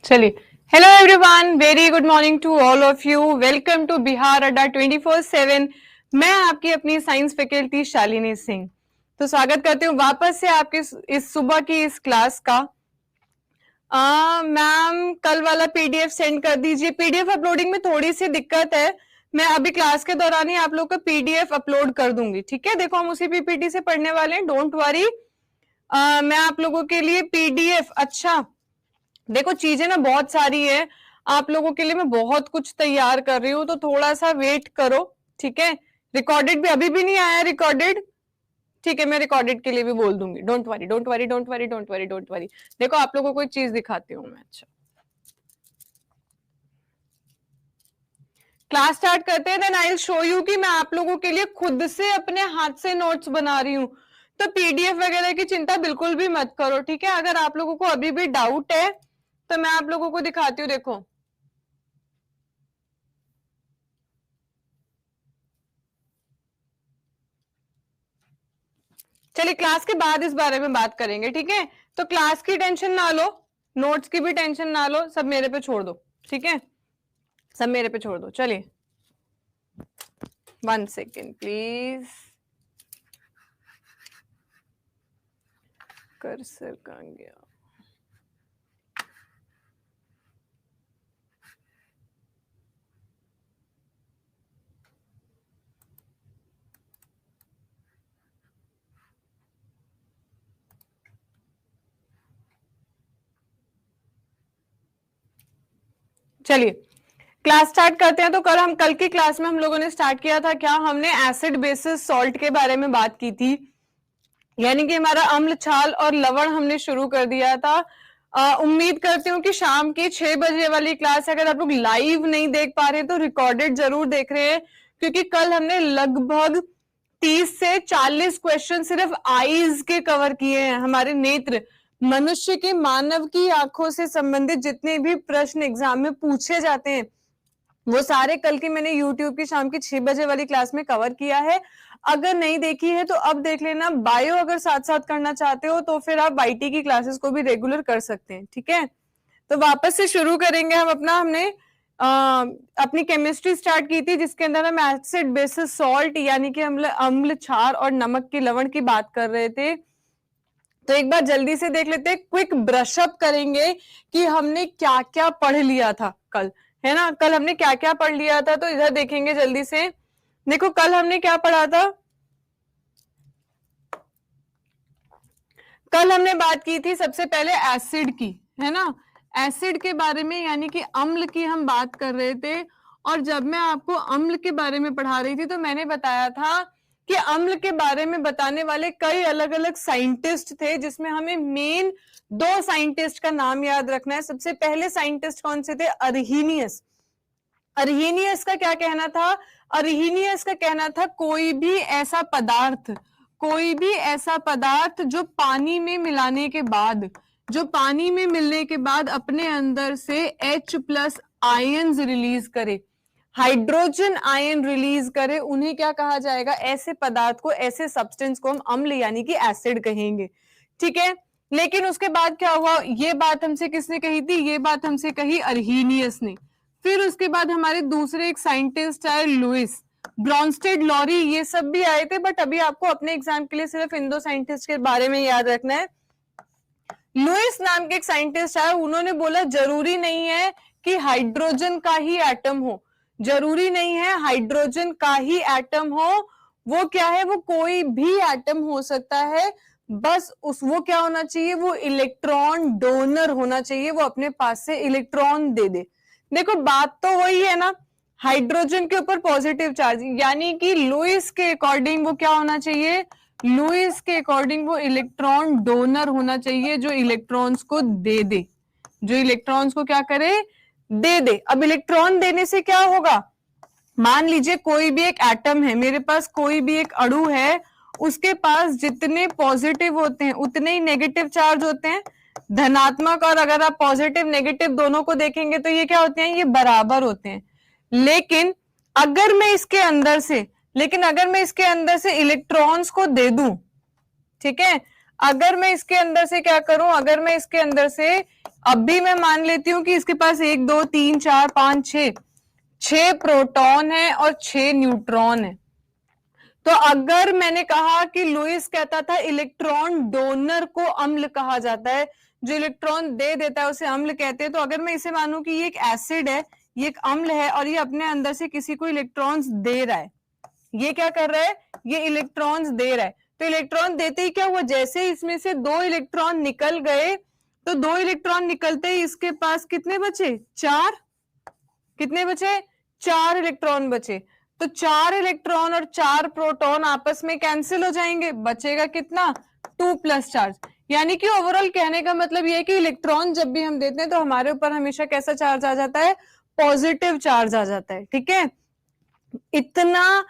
चलिए, hello everyone, very good morning to all of you. Welcome to Bihar Adda 24/7। मैं आपकी अपनी साइंस फैकल्टी शालिनी सिंह। तो स्वागत करती हूँ वापस से आपके इस सुबह की इस क्लास का। मैम कल वाला पीडीएफ सेंड कर दीजिए। पीडीएफ अपलोडिंग में थोड़ी सी दिक्कत है, मैं अभी क्लास के दौरान ही आप लोग का पीडीएफ अपलोड कर दूंगी। ठीक है, देखो हम उसी पीपीटी से पढ़ने वाले हैं, डोंट वरी। मैं आप लोगों के लिए पीडीएफ, अच्छा देखो चीजें ना बहुत सारी है, आप लोगों के लिए मैं बहुत कुछ तैयार कर रही हूँ, तो थोड़ा सा वेट करो। ठीक है, रिकॉर्डेड भी अभी भी नहीं आया रिकॉर्डेड। ठीक है, मैं रिकॉर्डेड के लिए भी बोल दूंगी, don't worry don't worry don't worry don't worry don't worry. देखो आप लोगों को कोई चीज दिखाती हूँ मैं। अच्छा, क्लास स्टार्ट करते हैं, then I will show you कि मैं आप लोगों के लिए खुद से अपने हाथ से नोट्स बना रही हूँ। तो पीडीएफ वगैरह की चिंता बिल्कुल भी मत करो। ठीक है, अगर आप लोगों को अभी भी डाउट है तो मैं आप लोगों को दिखाती हूँ। देखो चलिए, क्लास के बाद इस बारे में बात करेंगे। ठीक है, तो क्लास की टेंशन ना लो, नोट्स की भी टेंशन ना लो, सब मेरे पे छोड़ दो। ठीक है, सब मेरे पे छोड़ दो। चलिए 1 सेकेंड प्लीज, कर्सर कहाँ गया? चलिए क्लास स्टार्ट करते हैं। तो कल की क्लास में हम लोगों ने स्टार्ट किया था क्या, हमने एसिड बेसिस सॉल्ट के बारे में बात की थी, यानी कि हमारा अम्ल क्षार और लवण हमने शुरू कर दिया था। उम्मीद करती हूँ कि शाम की 6 बजे वाली क्लास अगर आप लोग लाइव नहीं देख पा रहे तो रिकॉर्डेड जरूर देख रहे हैं, क्योंकि कल हमने लगभग 30 से 40 क्वेश्चन सिर्फ आईज के कवर किए हैं। हमारे नेत्र, मनुष्य के, मानव की आंखों से संबंधित जितने भी प्रश्न एग्जाम में पूछे जाते हैं वो सारे कल की मैंने यूट्यूब की शाम की 6 बजे वाली क्लास में कवर किया है। अगर नहीं देखी है तो अब देख लेना। बायो अगर साथ साथ करना चाहते हो तो फिर आप वाईटी की क्लासेस को भी रेगुलर कर सकते हैं। ठीक है, तो वापस से शुरू करेंगे हम अपना। हमने अपनी केमिस्ट्री स्टार्ट की थी जिसके अंदर हम एसिड बेसिस सॉल्ट यानी कि अम्ल क्षार और नमक की लवण की बात कर रहे थे। तो एक बार जल्दी से देख लेते हैं, क्विक ब्रशअप करेंगे कि हमने क्या क्या पढ़ लिया था कल, है ना। कल हमने क्या क्या पढ़ लिया था, तो इधर देखेंगे जल्दी से। देखो कल हमने क्या पढ़ा था। कल हमने बात की थी सबसे पहले एसिड की, है ना। एसिड के बारे में, यानी कि अम्ल की हम बात कर रहे थे। और जब मैं आपको अम्ल के बारे में पढ़ा रही थी तो मैंने बताया था कि अम्ल के बारे में बताने वाले कई अलग अलग साइंटिस्ट थे, जिसमें हमें मेन 2 साइंटिस्ट का नाम याद रखना है। सबसे पहले साइंटिस्ट कौन से थे? अर्हीनियस। अर्हीनियस का क्या कहना था? अर्हीनियस का कहना था कोई भी ऐसा पदार्थ, कोई भी ऐसा पदार्थ जो पानी में मिलाने के बाद, जो पानी में मिलने के बाद अपने अंदर से H+ आयन्स रिलीज करे, हाइड्रोजन आयन रिलीज करे, उन्हें क्या कहा जाएगा? ऐसे पदार्थ को, ऐसे सब्सटेंस को हम अम्ल यानी कि एसिड कहेंगे। ठीक है, लेकिन उसके बाद क्या हुआ? ये बात हमसे किसने कही थी? ये बात हमसे कही अर्हीनियस ने। फिर उसके बाद हमारे दूसरे एक साइंटिस्ट आए, लुइस, ब्रॉन्स्टेड, लॉरी, ये सब भी आए थे। बट अभी आपको अपने एग्जाम के लिए सिर्फ इन 2 साइंटिस्ट के बारे में याद रखना है। लुइस नाम के एक साइंटिस्ट आए, उन्होंने बोला जरूरी नहीं है कि हाइड्रोजन का ही एटम हो, जरूरी नहीं है हाइड्रोजन का ही एटम हो। वो क्या है? वो कोई भी एटम हो सकता है, बस वो क्या होना चाहिए? वो इलेक्ट्रॉन डोनर होना चाहिए, वो अपने पास से इलेक्ट्रॉन दे दे। देखो बात तो वही है ना, हाइड्रोजन के ऊपर पॉजिटिव चार्ज, यानी कि लुइस के अकॉर्डिंग वो क्या होना चाहिए? लुइस के अकॉर्डिंग वो इलेक्ट्रॉन डोनर होना चाहिए, जो इलेक्ट्रॉन्स को दे दे, जो इलेक्ट्रॉन्स को क्या करे? दे दे। अब इलेक्ट्रॉन देने से क्या होगा? मान लीजिए कोई भी एक एटम है, मेरे पास कोई भी एक अणु है, उसके पास जितने पॉजिटिव होते हैं उतने ही नेगेटिव चार्ज होते हैं, धनात्मक। और अगर आप पॉजिटिव नेगेटिव दोनों को देखेंगे तो ये क्या होते हैं? ये बराबर होते हैं। लेकिन अगर मैं इसके अंदर से, इलेक्ट्रॉन्स को दे दूं, ठीक है, अगर मैं इसके अंदर से क्या करूं, अगर मैं इसके अंदर से अब भी मैं मान लेती हूं कि इसके पास 1 2 3 4 5 6 प्रोटॉन है और 6 न्यूट्रॉन है। तो अगर मैंने कहा कि लुईस कहता था इलेक्ट्रॉन डोनर को अम्ल कहा जाता है, जो इलेक्ट्रॉन दे देता है उसे अम्ल कहते हैं। तो अगर मैं इसे मानूं कि ये एक एसिड है, ये एक अम्ल है और ये अपने अंदर से किसी को इलेक्ट्रॉन्स दे रहा है, ये क्या कर रहा है, ये इलेक्ट्रॉन्स दे रहा है। तो इलेक्ट्रॉन देते ही क्या हुआ, जैसे इसमें से 2 इलेक्ट्रॉन निकल गए, तो 2 इलेक्ट्रॉन निकलते ही इसके पास कितने बचे, 4, कितने बचे, 4 इलेक्ट्रॉन बचे। तो 4 इलेक्ट्रॉन और 4 प्रोटॉन आपस में कैंसिल हो जाएंगे, बचेगा कितना, 2 प्लस चार्ज। यानी कि ओवरऑल कहने का मतलब यह है कि इलेक्ट्रॉन जब भी हम देते हैं तो हमारे ऊपर हमेशा कैसा चार्ज आ जाता है, पॉजिटिव चार्ज आ जाता है। ठीक है, इतना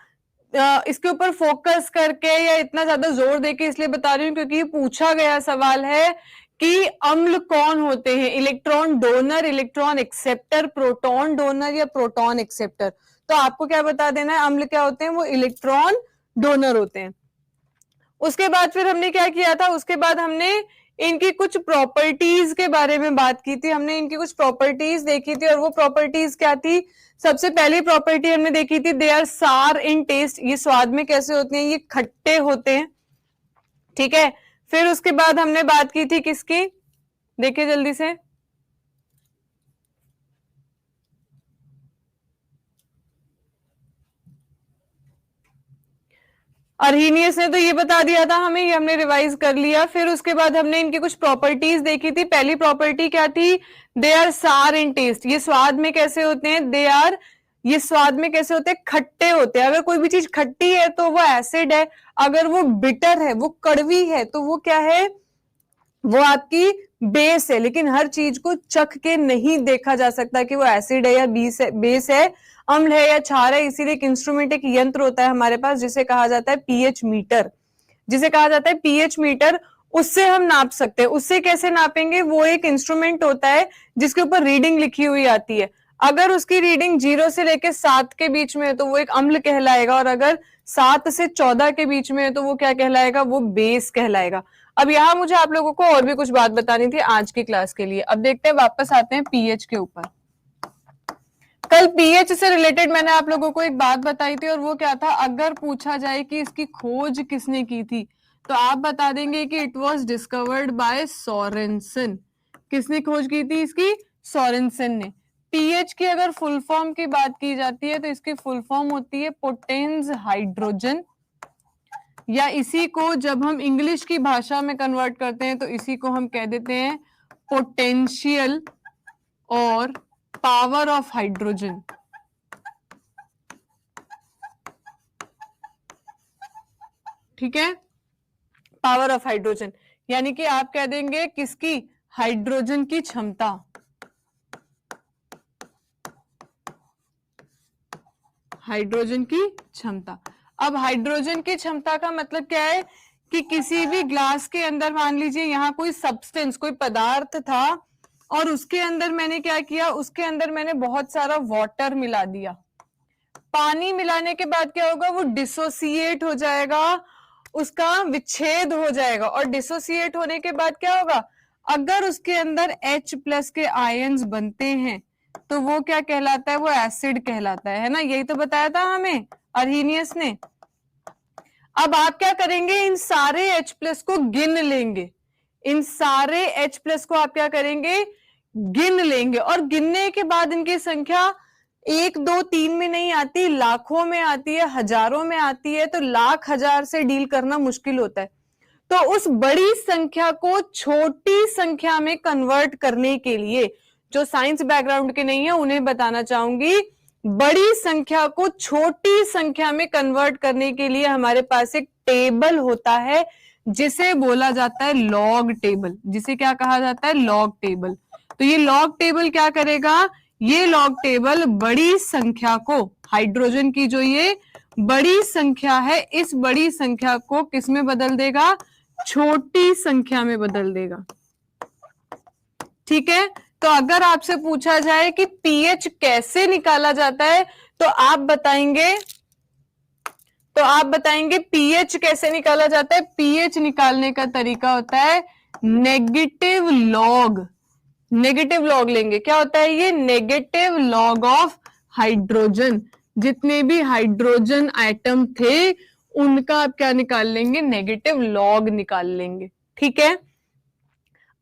इसके ऊपर फोकस करके या इतना ज्यादा जोर देके इसलिए बता रही हूँ क्योंकि ये पूछा गया सवाल है कि अम्ल कौन होते हैं, electron donor, electron acceptor, proton donor या प्रोटॉन एक्सेप्टर। तो आपको क्या बता देना है, अम्ल क्या होते हैं, वो इलेक्ट्रॉन डोनर होते हैं। उसके बाद फिर हमने क्या किया था, उसके बाद हमने इनकी कुछ प्रॉपर्टीज के बारे में बात की थी, हमने इनकी कुछ प्रॉपर्टीज देखी थी और वो प्रॉपर्टीज क्या थी, सबसे पहली प्रॉपर्टी हमने देखी थी दे आर सार इन टेस्ट, ये स्वाद में कैसे होते हैं, ये खट्टे होते हैं। ठीक है, फिर उसके बाद हमने बात की थी किसकी, देखिए जल्दी से, अर्हीनियस ने तो ये बता दिया था हमें, ये हमने रिवाइज कर लिया। फिर उसके बाद हमने इनकी कुछ प्रॉपर्टीज देखी थी। पहली प्रॉपर्टी क्या थी, दे आर सार इन टेस्ट, ये स्वाद में कैसे होते हैं, दे आर, ये स्वाद में कैसे होते हैं, खट्टे होते हैं। अगर कोई भी चीज खट्टी है तो वो एसिड है, अगर वो बिटर है, वो कड़वी है, तो वो क्या है, वो आपकी बेस है। लेकिन हर चीज को चख के नहीं देखा जा सकता कि वो एसिड है या बेस है, अम्ल है या क्षार है। इसीलिए एक इंस्ट्रूमेंट, एक यंत्र होता है हमारे पास जिसे कहा जाता है पीएच मीटर, जिसे कहा जाता है पीएच मीटर। उससे हम नाप सकते हैं। उससे कैसे नापेंगे, वो एक इंस्ट्रूमेंट होता है जिसके ऊपर रीडिंग लिखी हुई आती है। अगर उसकी रीडिंग 0 से लेकर 7 के बीच में है तो वो एक अम्ल कहलाएगा, और अगर 7 से 14 के बीच में है तो वो क्या कहलाएगा, वो बेस कहलाएगा। अब यहाँ मुझे आप लोगों को और भी कुछ बात बतानी थी आज की क्लास के लिए। अब देखते हैं, वापस आते हैं पीएच के ऊपर। कल पीएच से रिलेटेड मैंने आप लोगों को एक बात बताई थी और वो क्या था, अगर पूछा जाए कि इसकी खोज किसने की थी तो आप बता देंगे कि it was discovered by Sorensen. किसने खोज की थी इसकी, सोरेनसन ने। पीएच की अगर फुल फॉर्म की बात की जाती है तो इसकी फुल फॉर्म होती है पोटेंस हाइड्रोजन, या इसी को जब हम इंग्लिश की भाषा में कन्वर्ट करते हैं तो इसी को हम कह देते हैं पोटेंशियल और पावर ऑफ हाइड्रोजन। ठीक है, पावर ऑफ हाइड्रोजन, यानी कि आप कह देंगे किसकी, हाइड्रोजन की क्षमता, हाइड्रोजन की क्षमता। अब हाइड्रोजन की क्षमता का मतलब क्या है कि किसी भी ग्लास के अंदर मान लीजिए यहाँ कोई सब्सटेंस, कोई पदार्थ था और उसके अंदर मैंने क्या किया, उसके अंदर मैंने बहुत सारा वाटर मिला दिया। पानी मिलाने के बाद क्या होगा, वो डिसोसिएट हो जाएगा, उसका विच्छेद हो जाएगा। और डिसोसिएट होने के बाद क्या होगा, अगर उसके अंदर H+ के आयन्स बनते हैं तो वो क्या कहलाता है, वो एसिड कहलाता है ना। यही तो बताया था हमें अर्हीनियस ने। अब आप क्या करेंगे, इन सारे H+ को गिन लेंगे, इन सारे H+ को आप क्या करेंगे, गिन लेंगे। और गिनने के बाद इनकी संख्या 1 2 3 में नहीं आती, लाखों में आती है, हजारों में आती है। तो लाख हजार से डील करना मुश्किल होता है। तो उस बड़ी संख्या को छोटी संख्या में कन्वर्ट करने के लिए, जो साइंस बैकग्राउंड के नहीं है उन्हें बताना चाहूंगी, बड़ी संख्या को छोटी संख्या में कन्वर्ट करने के लिए हमारे पास एक टेबल होता है जिसे बोला जाता है लॉग टेबल। जिसे क्या कहा जाता है, लॉग टेबल। तो ये लॉग टेबल क्या करेगा, ये लॉग टेबल बड़ी संख्या को, हाइड्रोजन की जो ये बड़ी संख्या है, इस बड़ी संख्या को किस में बदल देगा, छोटी संख्या में बदल देगा। ठीक है, तो अगर आपसे पूछा जाए कि पीएच कैसे निकाला जाता है तो आप बताएंगे, तो आप बताएंगे पीएच कैसे निकाला जाता है। पीएच निकालने का तरीका होता है नेगेटिव लॉग। नेगेटिव लॉग लेंगे, क्या होता है ये, नेगेटिव लॉग ऑफ हाइड्रोजन। जितने भी हाइड्रोजन आइटम थे उनका आप क्या निकाल लेंगे, नेगेटिव लॉग निकाल लेंगे। ठीक है,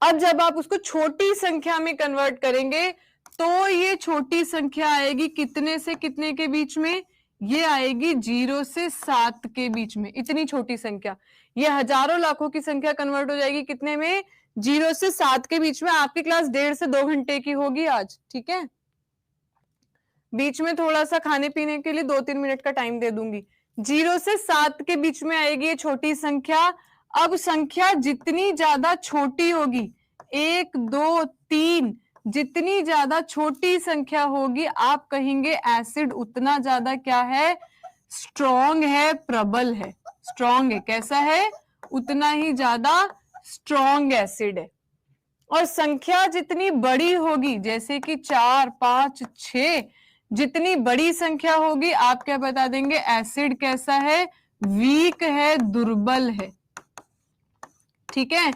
अब जब आप उसको छोटी संख्या में कन्वर्ट करेंगे तो ये छोटी संख्या आएगी कितने से कितने के बीच में, ये आएगी 0 से 7 के बीच में। इतनी छोटी संख्या, ये हजारों लाखों की संख्या कन्वर्ट हो जाएगी कितने में, 0 से 7 के बीच में। आपकी क्लास 1.5 से 2 घंटे की होगी आज, ठीक है। बीच में थोड़ा सा खाने पीने के लिए 2-3 मिनट का टाइम दे दूंगी। 0 से 7 के बीच में आएगी ये छोटी संख्या। अब संख्या जितनी ज्यादा छोटी होगी, 1, 2, 3, जितनी ज्यादा छोटी संख्या होगी आप कहेंगे एसिड उतना ज्यादा क्या है, स्ट्रॉन्ग है, प्रबल है। स्ट्रॉन्ग है, कैसा है, उतना ही ज्यादा स्ट्रॉन्ग एसिड है। और संख्या जितनी बड़ी होगी, जैसे कि 4, 5, 6, जितनी बड़ी संख्या होगी आप क्या बता देंगे, एसिड कैसा है, वीक है, दुर्बल है। ठीक है,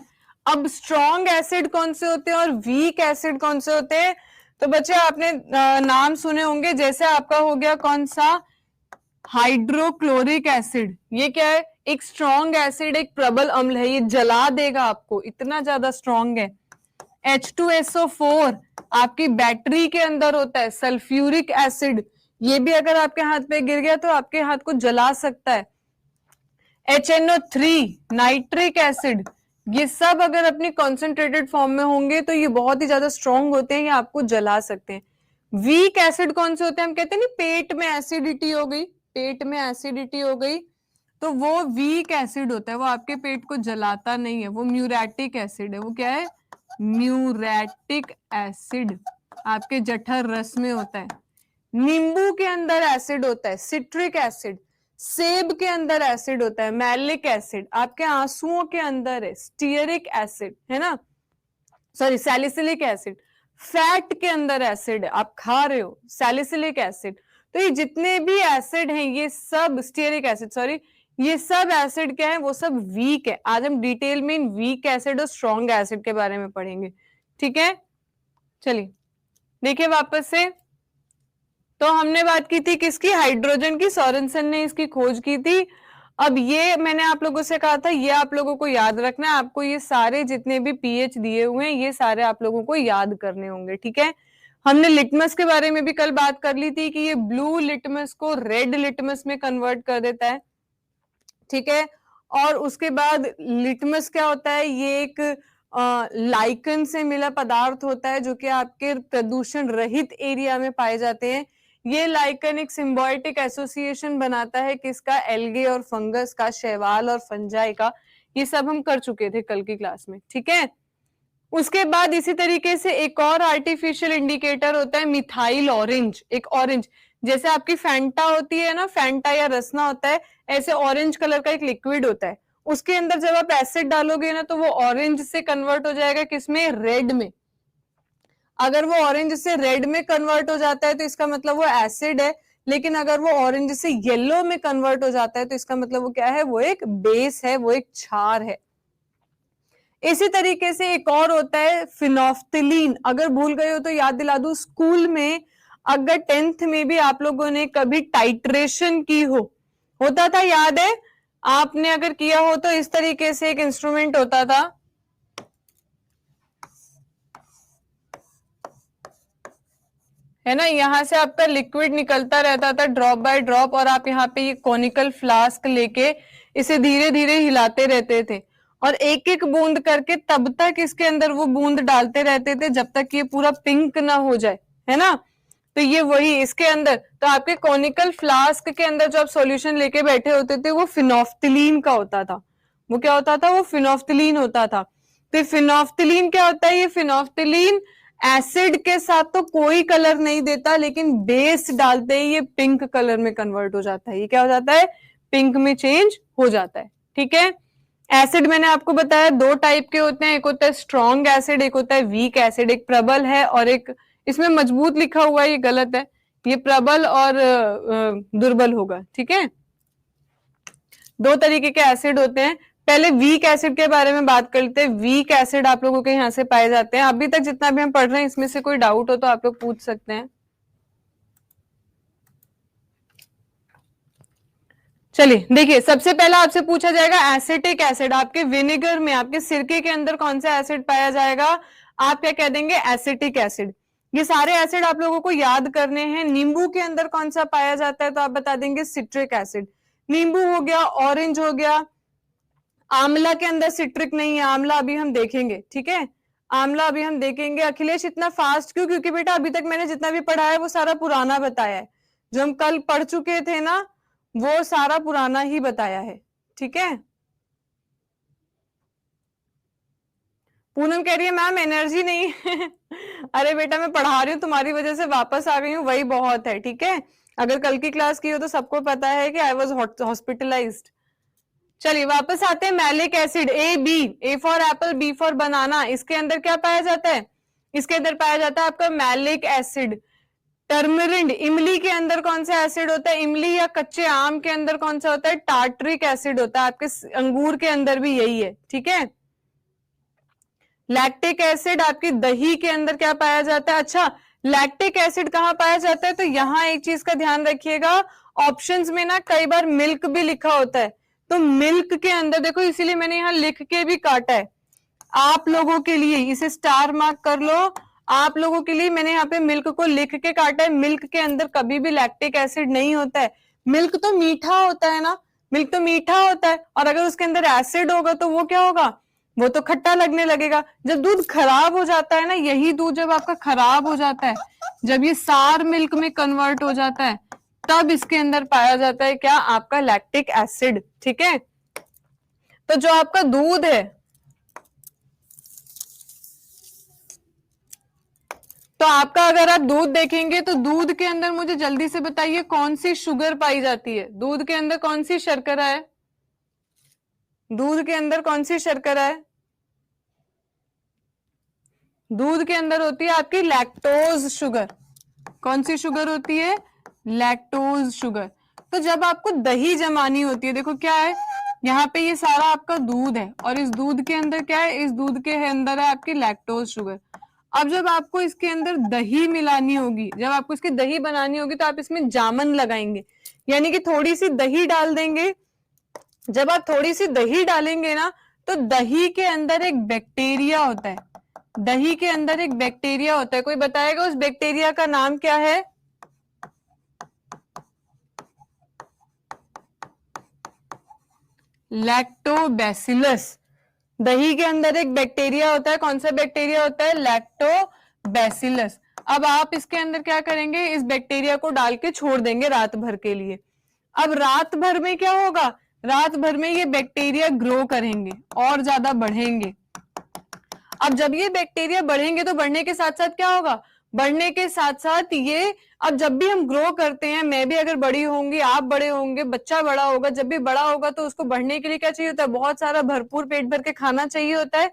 अब स्ट्रॉन्ग एसिड कौन से होते हैं और वीक एसिड कौन से होते हैं। तो बच्चे आपने नाम सुने होंगे, जैसे आपका हो गया कौन सा, हाइड्रोक्लोरिक एसिड। ये क्या है, एक स्ट्रॉन्ग एसिड, एक प्रबल अम्ल है, ये जला देगा आपको, इतना ज्यादा स्ट्रॉन्ग है। H2SO4 आपकी बैटरी के अंदर होता है। सल्फ्यूरिक एसिड, ये भी अगर आपके हाथ पे गिर गया तो आपके हाथ को जला सकता है। HNO3 नाइट्रिक एसिड, ये सब अगर अपनी कॉन्सेंट्रेटेड फॉर्म में होंगे तो ये बहुत ही ज्यादा स्ट्रॉन्ग होते हैं, ये आपको जला सकते हैं। वीक एसिड कौन से होते हैं, हम कहते हैं नहीं पेट में एसिडिटी हो गई, पेट में एसिडिटी हो गई तो वो वीक एसिड होता है, वो आपके पेट को जलाता नहीं है, वो म्यूरेटिक एसिड है। वो क्या है, म्यूरेटिक एसिड, आपके जठर रस में होता है। नींबू के अंदर एसिड होता है सिट्रिक एसिड, सेब के अंदर एसिड होता है मैलिक एसिड, आपके आंसुओं के अंदर है स्टीयरिक एसिड, है ना, सॉरी सैलिसिलिक एसिड। फैट के अंदर एसिड है, आप खा रहे हो, सैलिसिलिक एसिड। तो ये जितने भी एसिड हैं ये सब, स्टीयरिक एसिड सॉरी, ये सब एसिड क्या है, वो सब वीक है। आज हम डिटेल में इन वीक एसिड और स्ट्रॉन्ग एसिड के बारे में पढ़ेंगे। ठीक है, चलिए देखिए वापस से। तो हमने बात की थी किसकी, हाइड्रोजन की, सोरेनसन ने इसकी खोज की थी। अब ये मैंने आप लोगों से कहा था, ये आप लोगों को याद रखना है, आपको ये सारे जितने भी पीएच दिए हुए हैं ये सारे आप लोगों को याद करने होंगे। ठीक है, हमने लिटमस के बारे में भी कल बात कर ली थी कि ये ब्लू लिटमस को रेड लिटमस में कन्वर्ट कर देता है। ठीक है, और उसके बाद लिटमस क्या होता है, ये एक लाइकन से मिला पदार्थ होता है जो कि आपके प्रदूषण रहित एरिया में पाए जाते हैं। ये लाइकन एक सिम्बायोटिक एसोसिएशन बनाता है किसका, एल्गे और फंगस का, शैवाल और फंजाई का। ये सब हम कर चुके थे कल की क्लास में। ठीक है, उसके बाद इसी तरीके से एक और आर्टिफिशियल इंडिकेटर होता है मिथाइल ऑरेंज। एक ऑरेंज, जैसे आपकी फैंटा होती है ना, फैंटा या रसना होता है, ऐसे ऑरेंज कलर का एक लिक्विड होता है, उसके अंदर जब आप एसिड डालोगे ना तो वो ऑरेंज से कन्वर्ट हो जाएगा किसमें, रेड में। अगर वो ऑरेंज से रेड में कन्वर्ट हो जाता है तो इसका मतलब वो एसिड है, लेकिन अगर वो ऑरेंज से येलो में कन्वर्ट हो जाता है तो इसका मतलब वो क्या है, वो एक बेस है, वो एक क्षार है। इसी तरीके से एक और होता है फिनोफ्थिलीन। अगर भूल गए हो तो याद दिला दूं, स्कूल में अगर 10th में भी आप लोगों ने कभी टाइट्रेशन की हो, होता था, याद है, आपने अगर किया हो तो इस तरीके से एक इंस्ट्रूमेंट होता था, है ना, यहां से आपका लिक्विड निकलता रहता था ड्रॉप बाय ड्रॉप, और आप यहाँ पे ये कॉनिकल फ्लास्क लेके इसे धीरे धीरे हिलाते रहते थे और एक एक बूंद करके तब तक इसके अंदर वो बूंद डालते रहते थे जब तक ये पूरा पिंक ना हो जाए, है ना। तो ये वही इसके अंदर, तो आपके कॉनिकल फ्लास्क के अंदर जो आप सॉल्यूशन लेके बैठे होते थे वो फिनोफ्थिलीन का होता था। वो क्या होता था, वो फिनोफ्थिलीन होता था। तो फिनोफ्थिलीन क्या होता है, ये फिनोफ्थिलीन एसिड के साथ तो कोई कलर नहीं देता, लेकिन बेस डालते ही ये पिंक कलर में कन्वर्ट हो जाता है। ये क्या हो जाता है, पिंक में चेंज हो जाता है। ठीक है, एसिड मैंने आपको बताया 2 टाइप के होते हैं, एक होता है स्ट्रॉन्ग एसिड, एक होता है वीक एसिड। एक प्रबल है और एक, इसमें मजबूत लिखा हुआ है, ये गलत है, ये प्रबल और दुर्बल होगा। ठीक है, दो तरीके के एसिड होते हैं। पहले वीक एसिड के बारे में बात कर लेते हैं। वीक एसिड आप लोगों के यहाँ से पाए जाते हैं। अभी तक जितना भी हम पढ़ रहे हैं इसमें से कोई डाउट हो तो आप लोग पूछ सकते हैं। चलिए देखिए, सबसे पहला आपसे पूछा जाएगा एसिटिक एसिड। आपके विनेगर में, आपके सिरके के अंदर कौन सा एसिड पाया जाएगा? आप क्या कह देंगे? Acetic acid. ये सारे एसिड आप लोगों को याद करने हैं। नींबू के अंदर कौन सा पाया जाता है? तो आप बता देंगे सिट्रिक एसिड। नींबू हो गया, ऑरेंज हो गया। आंवला के अंदर सिट्रिक नहीं है, आंवला अभी हम देखेंगे, ठीक है, आंवला अभी हम देखेंगे। अखिलेश इतना फास्ट क्यों? क्योंकि बेटा अभी तक मैंने जितना भी पढ़ा है वो सारा पुराना बताया है। जो हम कल पढ़ चुके थे ना वो सारा पुराना ही बताया है, ठीक है। पूनम कह रही है मैम एनर्जी नहीं है अरे बेटा मैं पढ़ा रही हूँ, तुम्हारी वजह से वापस आ गई हूँ, वही बहुत है, ठीक है। अगर कल की क्लास की हो तो सबको पता है कि आई वॉज हॉस्पिटलाइज्ड। चलिए वापस आते हैं। Malic acid, A B, A for apple, B for banana. इसके अंदर क्या पाया जाता है? इसके अंदर पाया जाता है आपका मैलिक एसिड। टर्मरिंड, इमली के अंदर कौन सा एसिड होता है? इमली या कच्चे आम के अंदर कौन सा होता है? टार्ट्रिक एसिड होता है। आपके अंगूर के अंदर भी यही है, ठीक है। लैक्टिक एसिड आपकी दही के अंदर क्या पाया जाता है? अच्छा, लैक्टिक एसिड कहाँ पाया जाता है? तो यहाँ एक चीज का ध्यान रखिएगा, ऑप्शंस में ना कई बार मिल्क भी लिखा होता है, तो मिल्क के अंदर देखो, इसीलिए मैंने यहाँ लिख के भी काटा है आप लोगों के लिए, इसे स्टार मार्क कर लो। आप लोगों के लिए मैंने यहाँ पे मिल्क को लिख के काटा है। मिल्क के अंदर कभी भी लैक्टिक एसिड नहीं होता है। मिल्क तो मीठा होता है ना, मिल्क तो मीठा होता है, और अगर उसके अंदर एसिड होगा तो वो क्या होगा? वो तो खट्टा लगने लगेगा। जब दूध खराब हो जाता है ना, यही दूध जब आपका खराब हो जाता है, जब ये सार मिल्क में कन्वर्ट हो जाता है, तब इसके अंदर पाया जाता है क्या? आपका लैक्टिक एसिड, ठीक है। तो जो आपका दूध है, तो आपका अगर आप दूध देखेंगे तो दूध के अंदर मुझे जल्दी से बताइए कौन सी शुगर पाई जाती है? दूध के अंदर कौन सी शर्करा है? दूध के अंदर कौन सी शर्करा है? दूध के अंदर होती है आपकी लैक्टोज शुगर। कौन सी शुगर होती है? Lactose sugar. तो जब आपको दही जमानी होती है, देखो क्या है, यहाँ पे ये सारा आपका दूध है, और इस दूध के अंदर क्या है? इस दूध के अंदर है आपकी लैक्टोज शुगर। अब जब आपको इसके अंदर दही मिलानी होगी, जब आपको इसकी दही बनानी होगी, तो आप इसमें जामन लगाएंगे, यानी कि थोड़ी सी दही डाल देंगे। जब आप थोड़ी सी दही डालेंगे ना, तो दही के अंदर एक बैक्टीरिया होता है, दही के अंदर एक बैक्टीरिया होता है। कोई बताएगा उस बैक्टीरिया का नाम क्या है? लैक्टोबैसिलस। दही के अंदर एक बैक्टीरिया होता है। कौन सा बैक्टीरिया होता है? लैक्टोबैसिलस। अब आप इसके अंदर क्या करेंगे? इस बैक्टीरिया को डाल के छोड़ देंगे रात भर के लिए। अब रात भर में क्या होगा? रात भर में ये बैक्टीरिया ग्रो करेंगे और ज्यादा बढ़ेंगे। अब जब ये बैक्टीरिया बढ़ेंगे तो बढ़ने के साथ साथ क्या होगा? बढ़ने के साथ साथ ये, अब जब भी हम ग्रो करते हैं, मैं भी अगर बड़ी होंगी, आप बड़े होंगे, बच्चा बड़ा होगा, जब भी बड़ा होगा तो उसको बढ़ने के लिए क्या चाहिए होता है? बहुत सारा भरपूर पेट भर के खाना चाहिए होता है।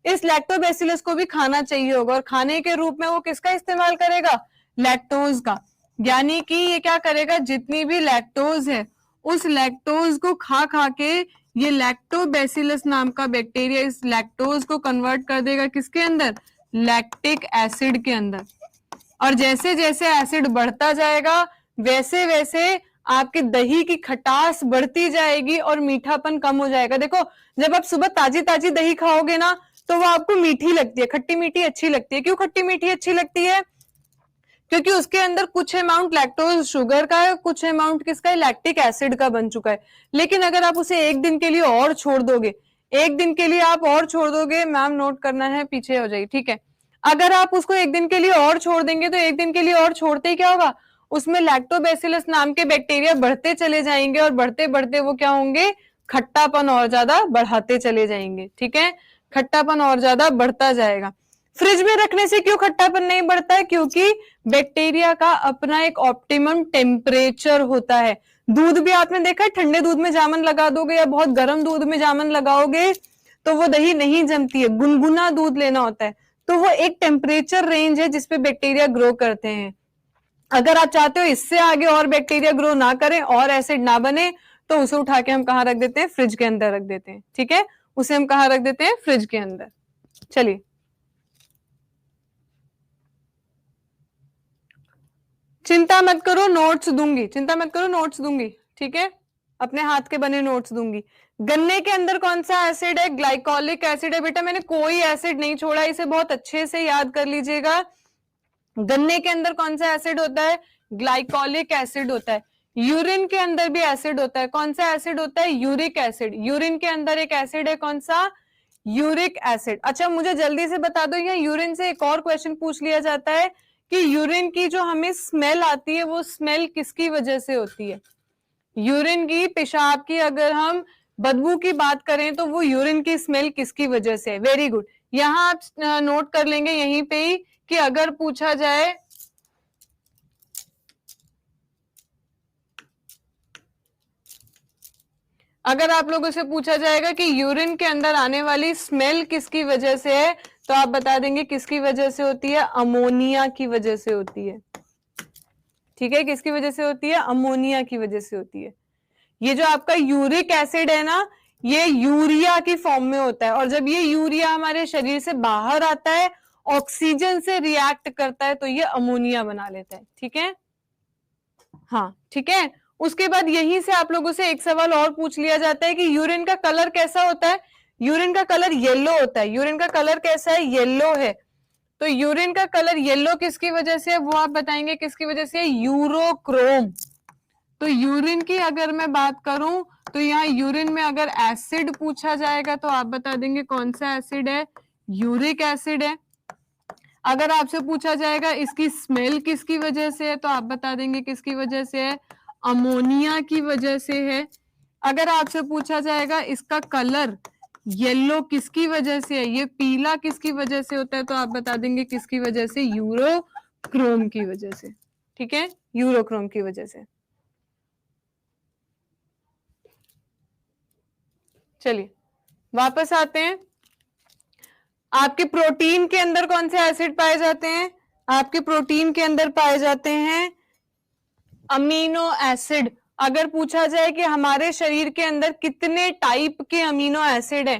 इस लैक्टोबैसिलस को भी खाना चाहिए होगा, और खाने के रूप में वो किसका इस्तेमाल करेगा? लैक्टोज का। यानी कि ये क्या करेगा? जितनी भी लैक्टोज है उस लैक्टोज को खा खा के ये लैक्टोबैसिलस नाम का बैक्टीरिया इस लैक्टोज को कन्वर्ट कर देगा किसके अंदर? लैक्टिक एसिड के अंदर। और जैसे जैसे एसिड बढ़ता जाएगा वैसे वैसे आपके दही की खटास बढ़ती जाएगी और मीठापन कम हो जाएगा। देखो, जब आप सुबह ताजी ताजी दही खाओगे ना तो वो आपको मीठी लगती है, खट्टी मीठी अच्छी लगती है। क्यों खट्टी मीठी अच्छी लगती है? क्योंकि उसके अंदर कुछ अमाउंट लैक्टोज शुगर का है, कुछ अमाउंट किसका है? लैक्टिक एसिड का बन चुका है। लेकिन अगर आप उसे एक दिन के लिए और छोड़ दोगे, एक दिन के लिए आप और छोड़ दोगे, मैम नोट करना है, पीछे हो जाइए, ठीक है। अगर आप उसको एक दिन के लिए और छोड़ देंगे तो एक दिन के लिए और छोड़ते ही क्या होगा? उसमें लैक्टोबैसिलस नाम के बैक्टीरिया बढ़ते चले जाएंगे, और बढ़ते बढ़ते वो क्या होंगे? खट्टापन और ज्यादा बढ़ाते चले जाएंगे, ठीक है। खट्टापन और ज्यादा बढ़ता जाएगा। फ्रिज में रखने से क्यों खट्टापन नहीं बढ़ता है? क्योंकि बैक्टीरिया का अपना एक ऑप्टिमम टेम्परेचर होता है। दूध भी आपने देखा है, ठंडे दूध में जामन लगा दोगे या बहुत गर्म दूध में जामन लगाओगे तो वो दही नहीं जमती है, गुनगुना दूध लेना होता है। तो वो एक टेम्परेचर रेंज है जिसपे बैक्टीरिया ग्रो करते हैं। अगर आप चाहते हो इससे आगे और बैक्टीरिया ग्रो ना करें और एसिड ना बने, तो उसे उठा के हम कहाँ रख देते हैं, फ्रिज के अंदर रख देते हैं, ठीक है, उसे हम कहाँ रख देते हैं, फ्रिज के अंदर। चलिए, चिंता मत करो, नोट्स दूंगी, चिंता मत करो, नोट्स दूंगी, ठीक है, अपने हाथ के बने नोट्स दूंगी। गन्ने के अंदर कौन सा एसिड है, ग्लाइकोलिक एसिड है बेटा, मैंने कोई एसिड नहीं छोड़ा, इसे बहुत अच्छे से याद कर लीजिएगा। गन्ने के अंदर कौन सा एसिड होता है, ग्लाइकोलिक एसिड होता है। यूरिन के अंदर भी एसिड होता है, कौन सा एसिड होता है, यूरिक एसिड। यूरिन के अंदर एक एसिड है, कौन सा, यूरिक एसिड। अच्छा मुझे जल्दी से बता दो, यहाँ यूरिन से एक और क्वेश्चन पूछ लिया जाता है कि यूरिन की जो हमें स्मेल आती है वो स्मेल किसकी वजह से होती है। यूरिन की, पेशाब की अगर हम बदबू की बात करें तो वो यूरिन की स्मेल किसकी वजह से है। वेरी गुड, यहां आप नोट कर लेंगे यहीं पे ही कि अगर पूछा जाए, अगर आप लोगों से पूछा जाएगा कि यूरिन के अंदर आने वाली स्मेल किसकी वजह से है, तो आप बता देंगे किसकी वजह से होती है, अमोनिया की वजह से होती है, ठीक है, किसकी वजह से होती है, अमोनिया की वजह से होती है। ये जो आपका यूरिक एसिड है ना, ये यूरिया की फॉर्म में होता है, और जब ये यूरिया हमारे शरीर से बाहर आता है, ऑक्सीजन से रिएक्ट करता है, तो ये अमोनिया बना लेता है, ठीक है, हाँ ठीक है। उसके बाद यहीं से आप लोगों से एक सवाल और पूछ लिया जाता है कि यूरिन का कलर कैसा होता है। यूरिन का कलर येलो होता है। यूरिन का कलर कैसा है, येलो है। तो यूरिन का कलर येलो किसकी वजह से है, वो आप बताएंगे किसकी वजह से, यूरोक्रोम। तो यूरिन की अगर मैं बात करूं तो यहाँ यूरिन में अगर एसिड पूछा जाएगा तो आप बता देंगे कौन सा एसिड है, यूरिक एसिड है। अगर आपसे पूछा जाएगा इसकी स्मेल किसकी वजह से है तो आप बता देंगे किसकी वजह से है, अमोनिया की वजह से है। अगर आपसे पूछा जाएगा इसका कलर येलो किसकी वजह से है, ये पीला किसकी वजह से होता है, तो आप बता देंगे किसकी वजह से, यूरोक्रोम की वजह से, ठीक है, यूरोक्रोम की वजह से। चलिए वापस आते हैं। आपके प्रोटीन के अंदर कौन से एसिड पाए जाते हैं, आपके प्रोटीन के अंदर पाए जाते हैं अमीनो एसिड। अगर पूछा जाए कि हमारे शरीर के अंदर कितने टाइप के अमीनो एसिड है,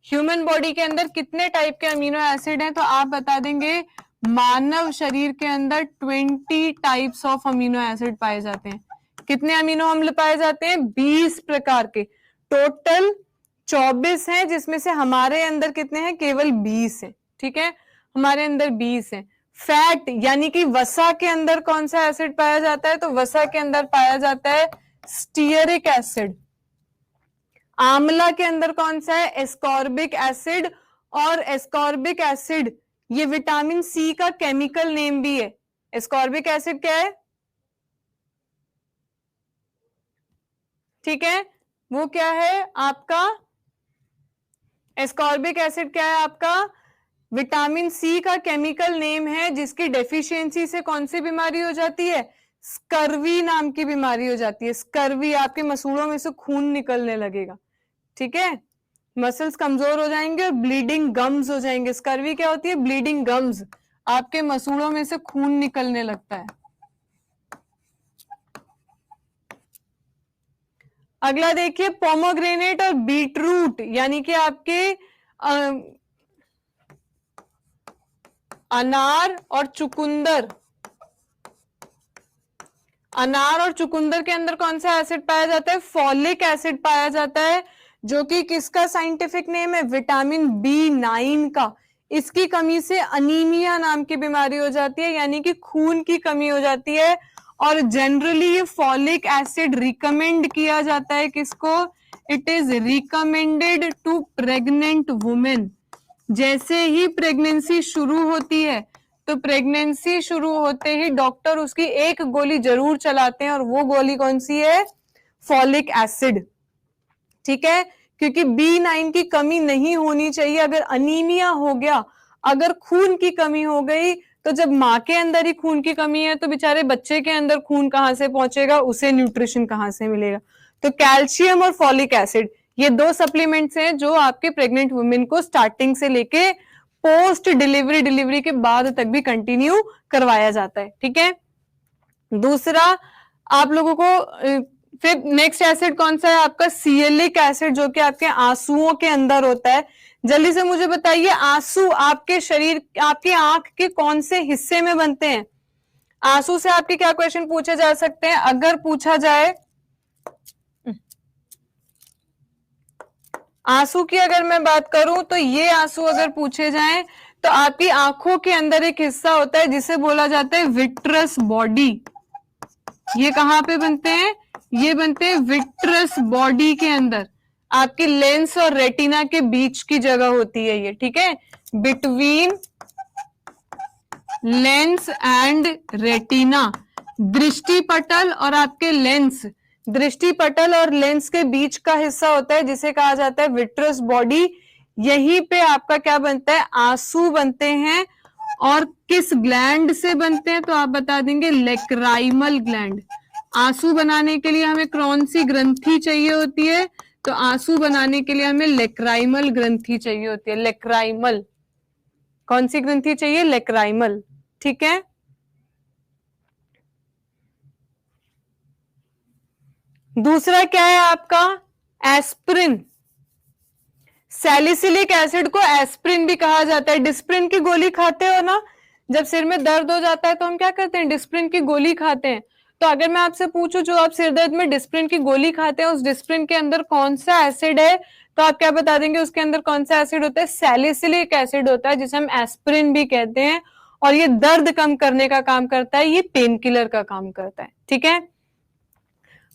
ह्यूमन बॉडी के अंदर कितने टाइप के अमीनो एसिड हैं, तो आप बता देंगे मानव शरीर के अंदर 20 टाइप्स ऑफ अमीनो एसिड पाए जाते हैं। कितने अमीनो अम्ल पाए जाते हैं, 20 प्रकार के। टोटल 24 हैं, जिसमें से हमारे अंदर कितने हैं, केवल 20 हैं, ठीक है, हमारे अंदर 20 हैं। फैट यानी कि वसा के अंदर कौन सा एसिड पाया जाता है, तो वसा के अंदर पाया जाता है स्टीयरिक एसिड। आंवला के अंदर कौन सा है, एस्कॉर्बिक एसिड। और एस्कॉर्बिक एसिड ये विटामिन सी का केमिकल नेम भी है। एस्कॉर्बिक एसिड क्या है, ठीक है, वो क्या है आपका, एस्कॉर्बिक एसिड क्या है आपका, विटामिन सी का केमिकल नेम है, जिसकी डेफिशिएंसी से कौन सी बीमारी हो जाती है, स्कर्वी नाम की बीमारी हो जाती है। स्कर्वी, आपके मसूड़ों में से खून निकलने लगेगा, ठीक है, मसल्स कमजोर हो जाएंगे और ब्लीडिंग गम्स हो जाएंगे। स्कर्वी क्या होती है, ब्लीडिंग गम्स, आपके मसूड़ों में से खून निकलने लगता है। अगला देखिए, पोमोग्रेनेट और बीटरूट यानी कि आपके अनार और चुकंदर। अनार और चुकंदर के अंदर कौन सा एसिड पाया जाता है, फॉलिक एसिड पाया जाता है, जो कि किसका साइंटिफिक नेम है, विटामिन B9 का। इसकी कमी से अनीमिया नाम की बीमारी हो जाती है, यानी कि खून की कमी हो जाती है। और जनरली ये फॉलिक एसिड रिकमेंड किया जाता है किसको, it is recommended to pregnant women. जैसे ही प्रेगनेंसी शुरू होती है, तो प्रेगनेंसी शुरू होते ही डॉक्टर उसकी एक गोली जरूर चलाते हैं, और वो गोली कौन सी है, फॉलिक एसिड, ठीक है, क्योंकि B9 की कमी नहीं होनी चाहिए। अगर अनीमिया हो गया, अगर खून की कमी हो गई, तो जब माँ के अंदर ही खून की कमी है तो बेचारे बच्चे के अंदर खून कहां से पहुंचेगा, उसे न्यूट्रिशन कहां से मिलेगा। तो कैल्शियम और फॉलिक एसिड ये दो सप्लीमेंट्स हैं जो आपके प्रेग्नेंट वुमेन को स्टार्टिंग से लेके पोस्ट डिलीवरी के बाद तक भी कंटिन्यू करवाया जाता है, ठीक है। दूसरा आप लोगों को फिर नेक्स्ट एसिड कौन सा है आपका, सियलिक एसिड, जो कि आपके आंसुओं के अंदर होता है। जल्दी से मुझे बताइए, आंसू आपके शरीर, आपकी आंख के कौन से हिस्से में बनते हैं? आंसू से आपके क्या क्वेश्चन पूछे जा सकते हैं? अगर पूछा जाए आंसू की, अगर मैं बात करूं तो ये आंसू अगर पूछे जाएं तो आपकी आंखों के अंदर एक हिस्सा होता है जिसे बोला जाता है विट्रस बॉडी। ये कहां पे बनते हैं? ये बनते हैं विट्रस बॉडी के अंदर, आपकी लेंस और रेटिना के बीच की जगह होती है ये, ठीक है, बिटवीन लेंस एंड रेटिना। दृष्टि पटल और आपके लेंस, दृष्टि पटल और लेंस के बीच का हिस्सा होता है जिसे कहा जाता है विट्रस बॉडी। यहीं पे आपका क्या बनता है? आंसू बनते हैं। और किस ग्लैंड से बनते हैं? तो आप बता देंगे लेक्राइमल ग्लैंड। आंसू बनाने के लिए हमें कौन सी ग्रंथि चाहिए होती है? तो आंसू बनाने के लिए हमें लेक्राइमल ग्रंथि चाहिए होती है। लेक्राइमल, कौन सी ग्रंथि चाहिए? लेक्राइमल, ठीक है। दूसरा क्या है आपका? एस्प्रिन। सैलिसिलिक एसिड को एस्प्रिन भी कहा जाता है। डिस्प्रिन की गोली खाते हो ना, जब सिर में दर्द हो जाता है तो हम क्या करते हैं? डिस्प्रिन की गोली खाते हैं। तो अगर मैं आपसे पूछूं, जो आप सिर दर्द में डिस्प्रिन की गोली खाते हैं, उस डिस्प्रिन के अंदर कौन सा एसिड है? तो आप क्या बता देंगे? उसके अंदर कौन सा एसिड होता है? सैलिसिलिक एसिड होता है, जिसे हम एस्प्रिन भी कहते हैं। और ये दर्द कम करने का काम करता है, ये पेन किलर का काम करता है, ठीक है।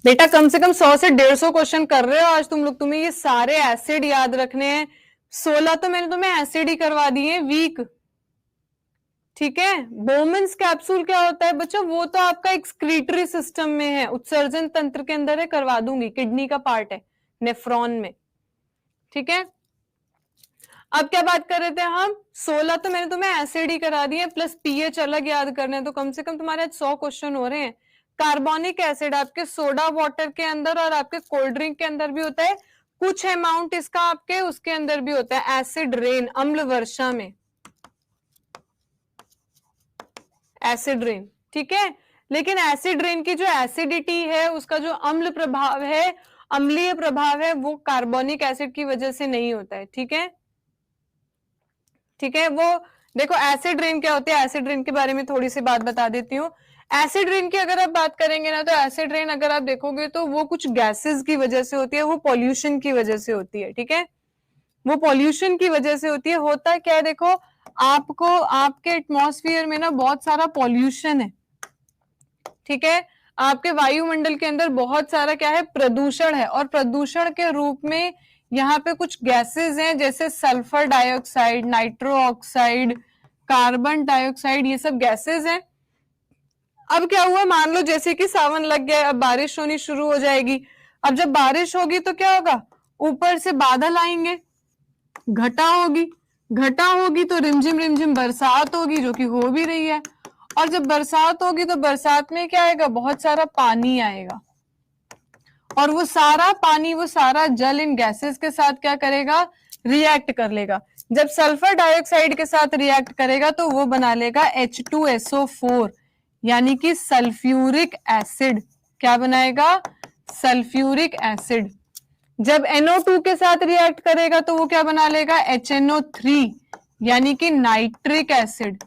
बेटा कम से कम 100 से 150 क्वेश्चन कर रहे हो आज तुम लोग, तुम्हें ये सारे एसिड याद रखने हैं। 16 तो मैंने तुम्हें एसिड ही करवा दिए वीक, ठीक है। बोमन्स कैप्सूल क्या होता है बच्चों? वो तो आपका एक्सक्रीटरी सिस्टम में है, उत्सर्जन तंत्र के अंदर है, करवा दूंगी, किडनी का पार्ट है, नेफ्रॉन में, ठीक है। अब क्या बात कर रहे थे हम? 16 तो मैंने तुम्हें एसिड ही करा दिए, प्लस पीएच अलग याद करने हैं, तो कम से कम तुम्हारे आज 100 क्वेश्चन हो रहे हैं। कार्बोनिक एसिड आपके सोडा वाटर के अंदर और आपके कोल्ड ड्रिंक के अंदर भी होता है, कुछ अमाउंट इसका आपके उसके अंदर भी होता है, एसिड रेन, अम्ल वर्षा में, एसिड रेन, ठीक है। लेकिन एसिड रेन की जो एसिडिटी है, उसका जो अम्ल प्रभाव है, अम्लीय प्रभाव है, वो कार्बोनिक एसिड की वजह से नहीं होता है, ठीक है, ठीक है। वो देखो एसिड रेन क्या होती है, एसिड रेन के बारे में थोड़ी सी बात बता देती हूँ। एसिड रेन की अगर आप बात करेंगे ना, तो एसिड रेन अगर आप देखोगे तो वो कुछ गैसेस की वजह से होती है, वो पॉल्यूशन की वजह से होती है, ठीक है, वो पॉल्यूशन की वजह से होती है। होता क्या है, देखो आपको आपके एटमॉस्फेयर में ना बहुत सारा पॉल्यूशन है, ठीक है, आपके वायुमंडल के अंदर बहुत सारा क्या है? प्रदूषण है। और प्रदूषण के रूप में यहाँ पे कुछ गैसेस हैं, जैसे sulphur dioxide, nitro oxide, carbon dioxide, ये सब गैसेस हैं। अब क्या हुआ, मान लो जैसे कि सावन लग गया, अब बारिश होनी शुरू हो जाएगी। अब जब बारिश होगी तो क्या होगा? ऊपर से बादल आएंगे, घटा होगी, घटा होगी तो रिमझिम बरसात होगी, जो कि हो भी रही है। और जब बरसात होगी तो बरसात में क्या आएगा? बहुत सारा पानी आएगा, और वो सारा पानी, वो सारा जल इन गैसेस के साथ क्या करेगा? रिएक्ट कर लेगा। जब सल्फर डाइऑक्साइड के साथ रिएक्ट करेगा तो वो बना लेगा H2SO4, यानी कि सल्फ्यूरिक एसिड। क्या बनाएगा? Sulphuric acid. जब NO2 के साथ रिएक्ट करेगा तो वो क्या बना लेगा? HNO3, यानी कि नाइट्रिक एसिड।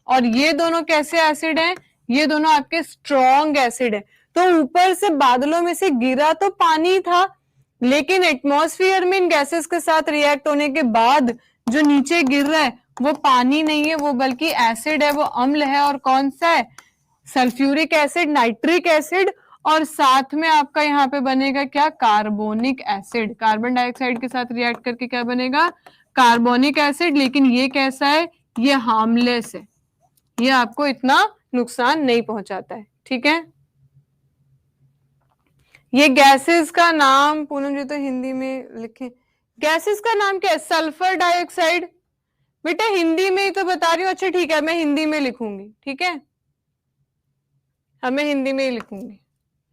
और ये दोनों कैसे एसिड हैं? ये दोनों आपके स्ट्रॉन्ग एसिड है। तो ऊपर से बादलों में से गिरा तो पानी था, लेकिन एटमॉस्फेयर में इन गैसेस के साथ रिएक्ट होने के बाद जो नीचे गिर रहा है वो पानी नहीं है, वो बल्कि एसिड है, वो अम्ल है। और कौन सा है? Sulphuric acid, nitric acid. और साथ में आपका यहाँ पे बनेगा क्या? Carbonic acid. कार्बन डाइऑक्साइड के साथ रिएक्ट करके क्या बनेगा? Carbonic acid. लेकिन ये कैसा है? ये हार्मलेस है, ये आपको इतना नुकसान नहीं पहुंचाता है, ठीक है। ये गैसेस का नाम, पूनम जी तो हिंदी में लिखे, गैसेस का नाम क्या है? Sulphur dioxide. बेटा हिंदी में ही तो बता रही हूँ। अच्छा ठीक है, मैं हिंदी में लिखूंगी, ठीक है, मैं हिंदी में ही लिखूंगी।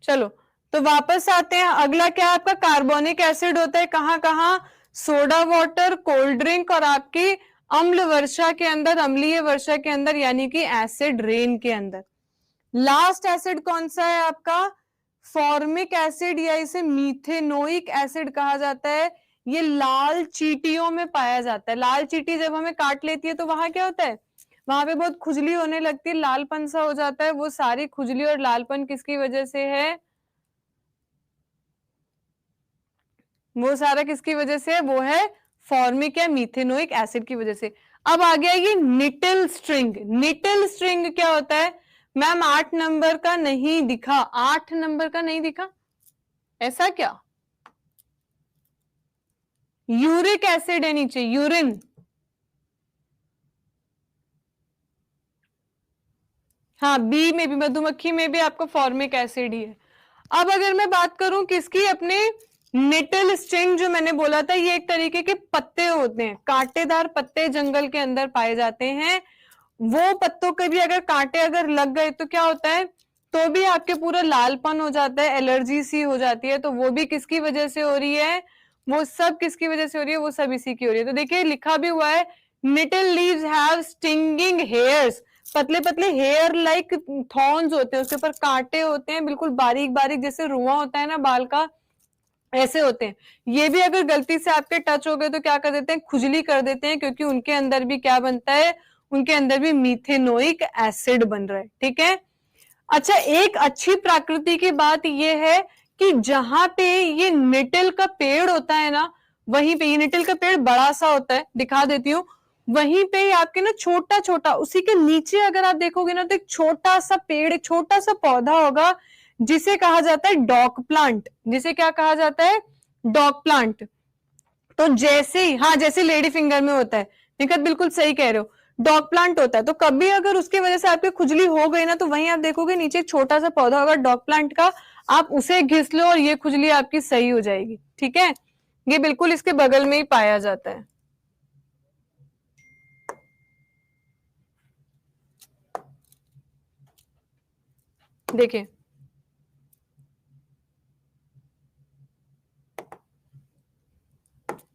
चलो तो वापस आते हैं। अगला क्या आपका? कार्बोनिक एसिड होता है। कहाँ कहाँ? सोडा वाटर, कोल्ड ड्रिंक और आपकी अम्ल वर्षा के अंदर, अम्लीय वर्षा के अंदर, यानी कि एसिड रेन के अंदर। लास्ट एसिड कौन सा है आपका? फॉर्मिक एसिड या इसे मीथेनोइक एसिड कहा जाता है। ये लाल चींटियों में पाया जाता है। लाल चींटी जब हमें काट लेती है तो वहां क्या होता है, वहां पे बहुत खुजली होने लगती है, लालपन सा हो जाता है। वो सारी खुजली और लालपन किसकी वजह से है, वो सारा किसकी वजह से है, वो है फॉर्मिक या मीथेनोइक एसिड की वजह से। अब आ गया ये निटिल स्ट्रिंग। निटिल स्ट्रिंग क्या होता है, मैम 8 नंबर का नहीं दिखा, 8 नंबर का नहीं दिखा, ऐसा क्या, यूरिक एसिड है नीचे, यूरिन। हाँ, बी में भी, मधुमक्खी में भी आपको फॉर्मिक एसिड ही है। अब अगर मैं बात करूं किसकी, अपने निटिल स्ट्रिंग जो मैंने बोला था, ये एक तरीके के पत्ते होते हैं, कांटेदार पत्ते जंगल के अंदर पाए जाते हैं। वो पत्तों के भी अगर कांटे अगर लग गए तो क्या होता है, तो भी आपके पूरा लालपन हो जाता है, एलर्जी सी हो जाती है। तो वो भी किसकी वजह से हो रही है, वो सब किसकी वजह से हो रही है, वो सब इसी की हो रही है। तो देखिए लिखा भी हुआ है, निटिल लीव्स हैव स्टिंगिंग हेयर्स, पतले पतले हेयर लाइक थॉर्न्स होते हैं, उसके ऊपर कांटे होते हैं, बिल्कुल बारीक बारीक, जैसे रुआं होता है ना बाल का, ऐसे होते हैं। ये भी अगर गलती से आपके टच हो गए तो क्या कर देते हैं, खुजली कर देते हैं, क्योंकि उनके अंदर भी क्या बनता है, उनके अंदर भी मीथेनोइक एसिड बन रहा है। ठीक है। अच्छा, एक अच्छी प्रकृति की बात यह है कि जहां पे ये निटिल का पेड़ होता है ना, वहीं पे, ये निटिल का पेड़ बड़ा सा होता है, दिखा देती हूँ, वहीं पे आपके ना छोटा छोटा, उसी के नीचे अगर आप देखोगे ना तो एक छोटा सा पेड़, एक छोटा सा पौधा होगा, जिसे कहा जाता है डॉग प्लांट। जिसे क्या कहा जाता है, डॉग प्लांट। तो जैसे ही, हाँ, जैसे लेडी फिंगर में होता है, निकट बिल्कुल सही कह रहे हो, डॉग प्लांट होता है। तो कभी अगर उसकी वजह से आपकी खुजली हो गई ना, तो वहीं आप देखोगे नीचे एक छोटा सा पौधा होगा डॉग प्लांट का, आप उसे घिस लो और ये खुजली आपकी सही हो जाएगी। ठीक है, ये बिल्कुल इसके बगल में ही पाया जाता है। देखिए,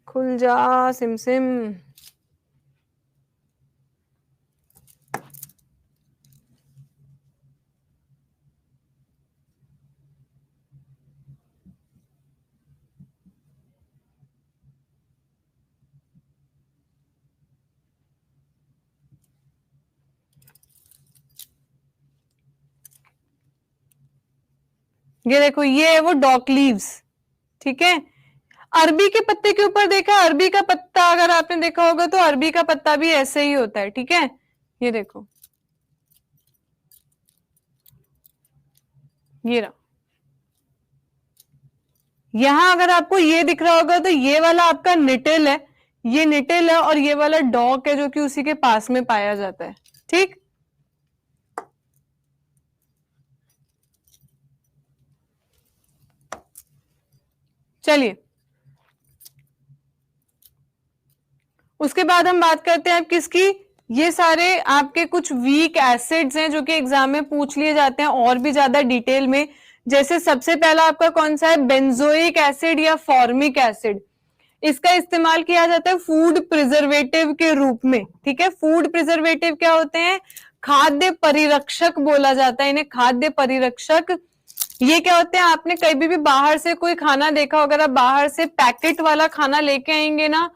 खुल जा सिमसिम। ये देखो, ये है वो डॉक लीव्स। ठीक है, अरबी के पत्ते के ऊपर देखा, अरबी का पत्ता अगर आपने देखा होगा तो अरबी का पत्ता भी ऐसे ही होता है। ठीक है, ये देखो, ये रहा, यहां अगर आपको ये दिख रहा होगा तो ये वाला आपका निटिल है, ये निटिल है, और ये वाला डॉक है जो कि उसी के पास में पाया जाता है। ठीक, चलिए, उसके बाद हम बात करते हैं अब किसकी, ये सारे आपके कुछ वीक एसिड्स हैं जो कि एग्जाम में पूछ लिए जाते हैं और भी ज्यादा डिटेल में। जैसे सबसे पहला आपका कौन सा है, बेंजोइक एसिड या फॉर्मिक एसिड। इसका इस्तेमाल किया जाता है फूड प्रिजर्वेटिव के रूप में। ठीक है, फूड प्रिजर्वेटिव क्या होते हैं, खाद्य परिरक्षक बोला जाता है इन्हें, खाद्य परिरक्षक। ये क्या होते हैं, आपने कभी भी बाहर से कोई खाना देखा हो, अगर आप बाहर से पैकेट वाला खाना लेके आएंगे ना,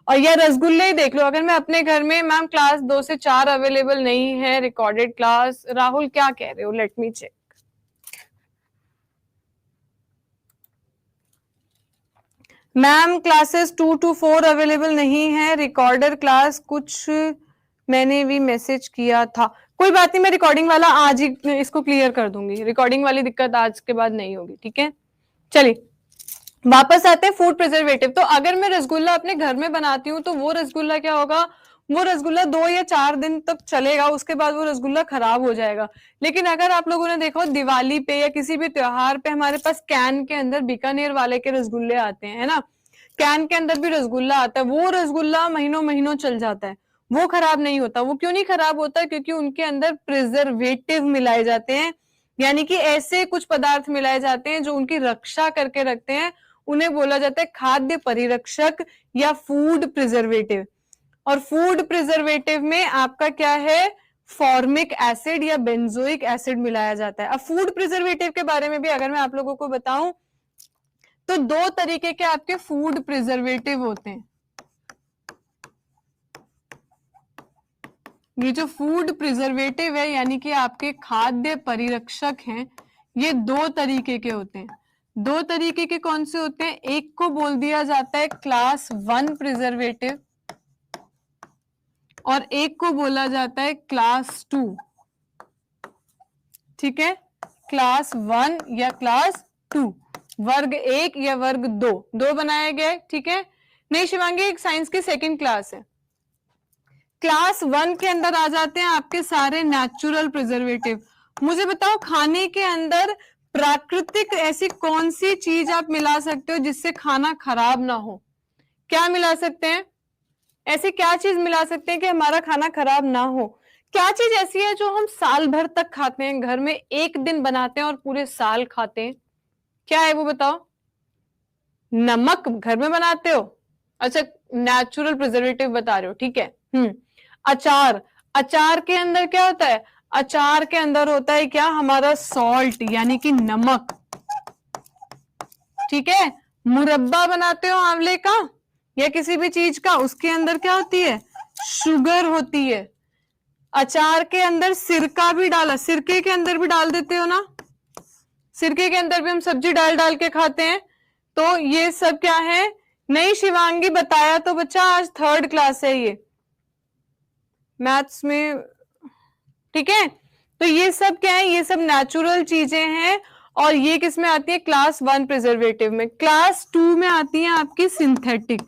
और या रसगुल्ले ही देख लो, अगर मैं अपने घर में, मैम क्लास 2 से 4 अवेलेबल नहीं है, रिकॉर्डेड क्लास, राहुल क्या कह रहे हो, let me check. Ma'am classes 2 to 4 available नहीं है, रिकॉर्डर क्लास कुछ मैंने भी मैसेज किया था, कोई बात नहीं, मैं रिकॉर्डिंग वाला आज ही इसको क्लियर कर दूंगी, रिकॉर्डिंग वाली दिक्कत आज के बाद नहीं होगी। ठीक है, चलिए वापस आते हैं फूड प्रिजर्वेटिव। तो अगर मैं रसगुल्ला अपने घर में बनाती हूँ तो वो रसगुल्ला क्या होगा, वो रसगुल्ला 2 या 4 दिन तक चलेगा, उसके बाद वो रसगुल्ला खराब हो जाएगा। लेकिन अगर आप लोगों ने देखा हो दिवाली पे या किसी भी त्योहार पे हमारे पास कैन के अंदर बीकानेर वाले के रसगुल्ले आते हैं, है ना, कैन के अंदर भी रसगुल्ला आता है, वो रसगुल्ला महीनों महीनों चल जाता है, वो खराब नहीं होता। वो क्यों नहीं खराब होता, क्योंकि उनके अंदर प्रिजर्वेटिव मिलाए जाते हैं, यानी कि ऐसे कुछ पदार्थ मिलाए जाते हैं जो उनकी रक्षा करके रखते हैं, उन्हें बोला जाता है खाद्य परिरक्षक या फूड प्रिजर्वेटिव। और फूड प्रिजर्वेटिव में आपका क्या है, फॉर्मिक एसिड या बेंजोइक एसिड मिलाया जाता है। अब फूड प्रिजर्वेटिव के बारे में भी अगर मैं आप लोगों को बताऊं तो दो तरीके के आपके फूड प्रिजर्वेटिव होते हैं। ये जो फूड प्रिजर्वेटिव है यानी कि आपके खाद्य परिरक्षक हैं, ये दो तरीके के होते हैं। दो तरीके के कौन से होते हैं? एक को बोल दिया जाता है क्लास 1 प्रिजर्वेटिव और एक को बोला जाता है क्लास 2। ठीक है, क्लास 1 या क्लास 2, वर्ग 1 या वर्ग 2, दो बनाया गया है। ठीक है, नहीं शिवांगी, एक साइंस की सेकंड क्लास है। क्लास 1 के अंदर आ जाते हैं आपके सारे नेचुरल प्रिजर्वेटिव। मुझे बताओ खाने के अंदर प्राकृतिक ऐसी कौन सी चीज आप मिला सकते हो जिससे खाना खराब ना हो? क्या मिला सकते हैं? ऐसी क्या चीज मिला सकते हैं कि हमारा खाना खराब ना हो? क्या चीज ऐसी है जो हम साल भर तक खाते हैं, घर में एक दिन बनाते हैं और पूरे साल खाते हैं? क्या है वो बताओ? नमक घर में बनाते हो? अच्छा, नेचुरल प्रिजर्वेटिव बता रहे हो, ठीक है। अचार, अचार के अंदर क्या होता है? अचार के अंदर होता है क्या? हमारा सॉल्ट यानी कि नमक। ठीक है, मुरब्बा बनाते हो आंवले का या किसी भी चीज का, उसके अंदर क्या होती है? शुगर होती है। अचार के अंदर सिरका भी डाला, सिरके के अंदर भी डाल देते हो ना, सिरके के अंदर भी हम सब्जी डाल डाल के खाते हैं। तो ये सब क्या है? नहीं शिवांगी, बताया तो बच्चा, आज 3rd क्लास है ये मैथ्स में। ठीक है, तो ये सब क्या है? ये सब नेचुरल चीजें हैं और ये किस में आती है? क्लास 1 प्रिजर्वेटिव में। क्लास 2 में आती है आपकी सिंथेटिक।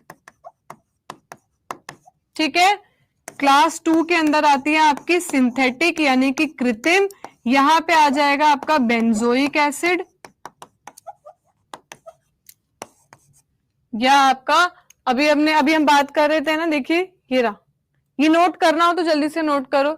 ठीक है, क्लास 2 के अंदर आती है आपकी सिंथेटिक यानी कि कृत्रिम। यहां पे आ जाएगा आपका बेंजोइक एसिड या आपका अभी हम बात कर रहे थे ना, देखिए ये रहा। ये नोट करना हो तो जल्दी से नोट करो।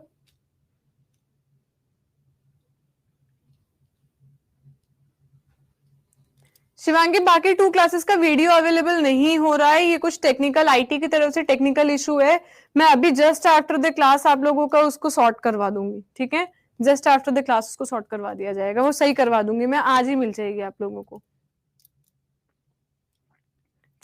शिवांगी, बाकी 2 क्लासेस का वीडियो अवेलेबल नहीं हो रहा है, ये कुछ टेक्निकल आईटी की तरफ से टेक्निकल इशू है। मैं अभी जस्ट आफ्टर द क्लास आप लोगों का उसको सॉर्ट करवा दूंगी। ठीक है, जस्ट आफ्टर द क्लास उसको सॉर्ट करवा दिया जाएगा, वो सही करवा दूंगी मैं, आज ही मिल जाएगी आप लोगों को।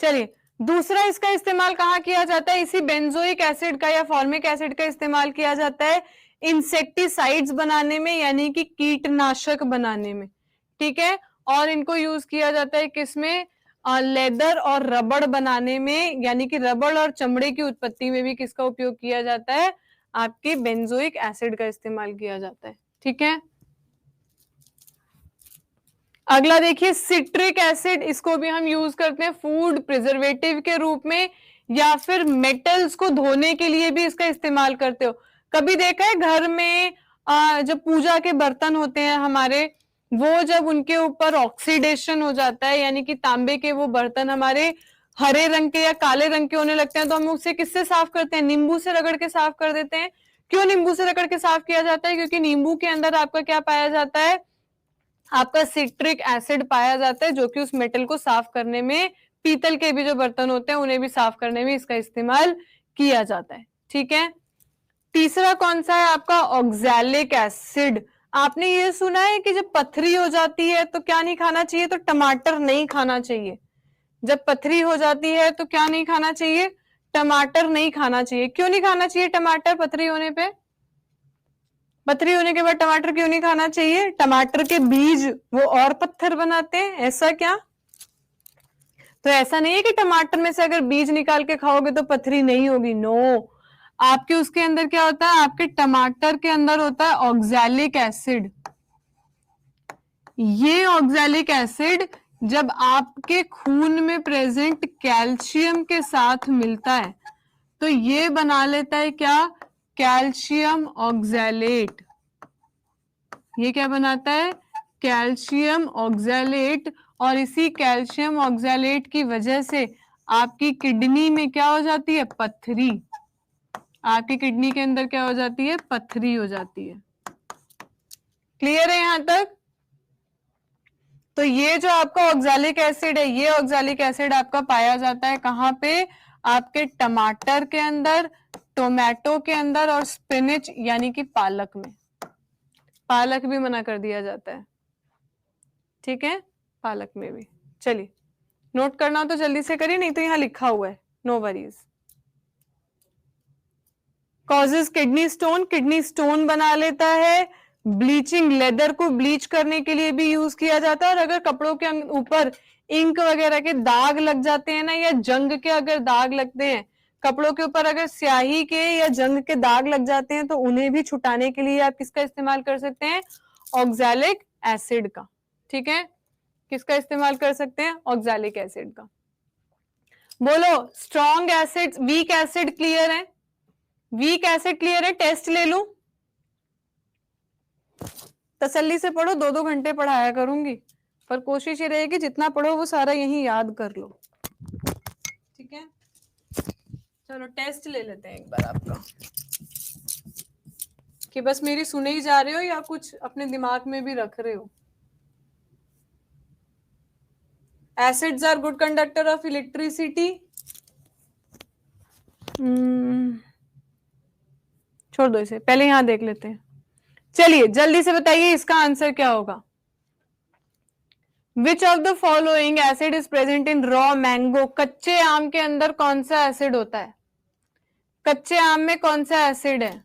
चलिए, दूसरा इसका इस्तेमाल कहाँ किया जाता है? इसी बेंजोइक एसिड का या फॉर्मिक एसिड का इस्तेमाल किया जाता है इंसेक्टिसाइड्स बनाने में यानी कि कीटनाशक बनाने में। ठीक है, और इनको यूज किया जाता है किसमें? लेदर और रबड़ बनाने में, यानी कि रबड़ और चमड़े की उत्पत्ति में भी किसका उपयोग किया जाता है? आपके बेंजोइक एसिड का इस्तेमाल किया जाता है। ठीक है, अगला देखिए सिट्रिक एसिड, इसको भी हम यूज करते हैं फूड प्रिजर्वेटिव के रूप में या फिर मेटल्स को धोने के लिए भी इसका इस्तेमाल करते हो। कभी देखा है घर में जब पूजा के बर्तन होते हैं हमारे, वो जब उनके ऊपर ऑक्सीडेशन हो जाता है यानी कि तांबे के वो बर्तन हमारे हरे रंग के या काले रंग के होने लगते हैं, तो हम उसे किससे साफ करते हैं? नींबू से रगड़ के साफ कर देते हैं। क्यों नींबू से रगड़ के साफ किया जाता है? क्योंकि नींबू के अंदर आपका क्या पाया जाता है? आपका सिट्रिक एसिड पाया जाता है, जो कि उस मेटल को साफ करने में, पीतल के भी जो बर्तन होते हैं उन्हें भी साफ करने में इसका इस्तेमाल किया जाता है। ठीक है, तीसरा कौन सा है आपका? Oxalic acid. आपने ये सुना है कि जब पथरी हो जाती है तो क्या नहीं खाना चाहिए? तो टमाटर नहीं खाना चाहिए। जब पथरी हो जाती है तो क्या नहीं खाना चाहिए? टमाटर नहीं खाना चाहिए। क्यों नहीं खाना चाहिए टमाटर पथरी होने पे? पथरी होने के बाद टमाटर क्यों नहीं खाना चाहिए? टमाटर के बीज वो और पत्थर बनाते हैं, ऐसा क्या? तो ऐसा नहीं है कि टमाटर में से अगर बीज निकाल के खाओगे तो पथरी नहीं होगी, नो। आपके उसके अंदर क्या होता है? आपके टमाटर के अंदर होता है ऑक्सैलिक एसिड। ये ऑक्सैलिक एसिड जब आपके खून में प्रेजेंट कैल्शियम के साथ मिलता है तो ये बना लेता है क्या? Calcium oxalate. ये क्या बनाता है? Calcium oxalate. और इसी कैल्शियम ऑक्सैलेट की वजह से आपकी किडनी में क्या हो जाती है? पथरी। आपकी किडनी के अंदर क्या हो जाती है? पथरी हो जाती है। क्लियर है यहां तक? तो ये जो आपका ऑक्सैलिक एसिड है, ये ऑक्सैलिक एसिड आपका पाया जाता है कहां पे? आपके टमाटर के अंदर, टोमेटो के अंदर और स्पिनिच यानी कि पालक में। पालक भी मना कर दिया जाता है, ठीक है, पालक में भी। चलिए नोट करना तो जल्दी से करिए, नहीं तो यहाँ लिखा हुआ है, no worries. Causes kidney stone, kidney stone बना लेता है। ब्लीचिंग, लेदर को ब्लीच करने के लिए भी यूज किया जाता है। और अगर कपड़ों के ऊपर इंक वगैरह के दाग लग जाते हैं ना, या जंग के अगर दाग लगते हैं कपड़ों के ऊपर, अगर स्याही के या जंग के दाग लग जाते हैं तो उन्हें भी छुटाने के लिए आप किसका इस्तेमाल कर सकते हैं? ऑक्सैलिक एसिड का। ठीक है, किसका इस्तेमाल कर सकते हैं? ऑक्सैलिक एसिड का। बोलो strong acid, weak acid clear है? वीक एसिड क्लियर है? टेस्ट ले लूं? तसल्ली से पढ़ो, 2-2 घंटे पढ़ाया करूंगी, पर कोशिश ये रहेगी जितना पढ़ो वो सारा यहीं याद कर लो। ठीक है, चलो टेस्ट ले लेते हैं एक बार आपका, कि बस मेरी सुने ही जा रहे हो या कुछ अपने दिमाग में भी रख रहे हो। Acids are good conductor of electricity. छोड़ दो इसे, पहले यहां देख लेते हैं। चलिए जल्दी से बताइए इसका आंसर क्या होगा। विच of the following acid is present in raw mango? कच्चे आम के अंदर कौन सा एसिड होता है? कच्चे आम में कौन सा एसिड है?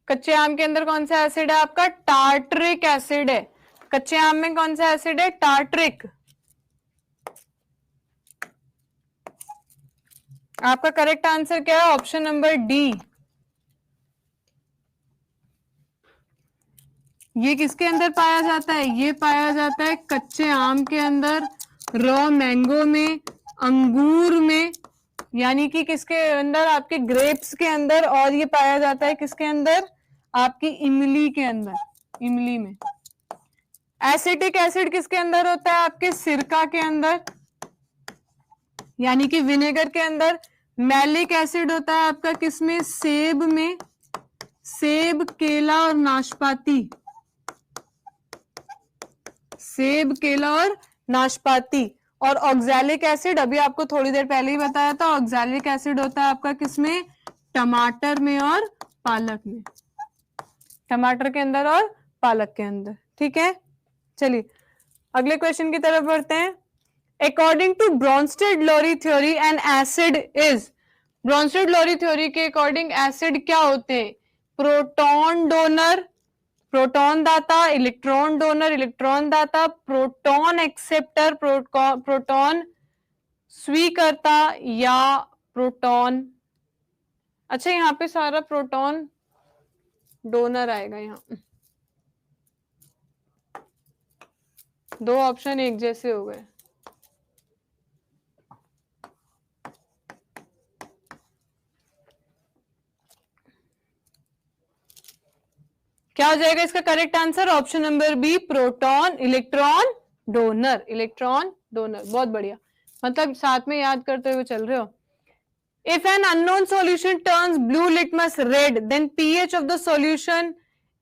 कच्चे आम के अंदर कौन सा एसिड है आपका? टार्टरिक एसिड है। कच्चे आम में कौन सा एसिड है? टार्टरिक। आपका करेक्ट आंसर क्या है? Option number D. ये किसके अंदर पाया जाता है? ये पाया जाता है कच्चे आम के अंदर, रॉ मैंगो में, अंगूर में, यानी कि किसके अंदर? आपके ग्रेप्स के अंदर। और ये पाया जाता है किसके अंदर? आपकी इमली के अंदर, इमली में। एसिटिक एसिड किसके अंदर होता है? आपके सिरका के अंदर, यानी कि विनेगर के अंदर। मैलिक एसिड होता है आपका किसमें? सेब में। सेब, केला और नाशपाती। सेब, केला और नाशपाती। और ऑक्सैलिक एसिड अभी आपको थोड़ी देर पहले ही बताया था, ऑक्सैलिक एसिड होता है आपका किसमें? टमाटर में और पालक में। टमाटर के अंदर और पालक के अंदर। ठीक है, चलिए अगले क्वेश्चन की तरफ बढ़ते हैं। According to Bronsted Lowry theory an acid is, Bronsted Lowry theory के अकॉर्डिंग एसिड क्या होते हैं? प्रोटॉन डोनर, प्रोटॉन दाता, इलेक्ट्रॉन डोनर, इलेक्ट्रॉन दाता, प्रोटॉन एक्सेप्टर, प्रोटॉन स्वीकर्ता, या प्रोटॉन, अच्छा यहाँ पे सारा प्रोटॉन डोनर आएगा। यहाँ दो ऑप्शन एक जैसे हो गए। क्या हो जाएगा इसका correct answer? Option number B, proton electron donor. Electron donor, बहुत बढ़िया, मतलब साथ में याद करते हुए चल रहे हो। If an unknown solution turns blue litmus red, then pH of the solution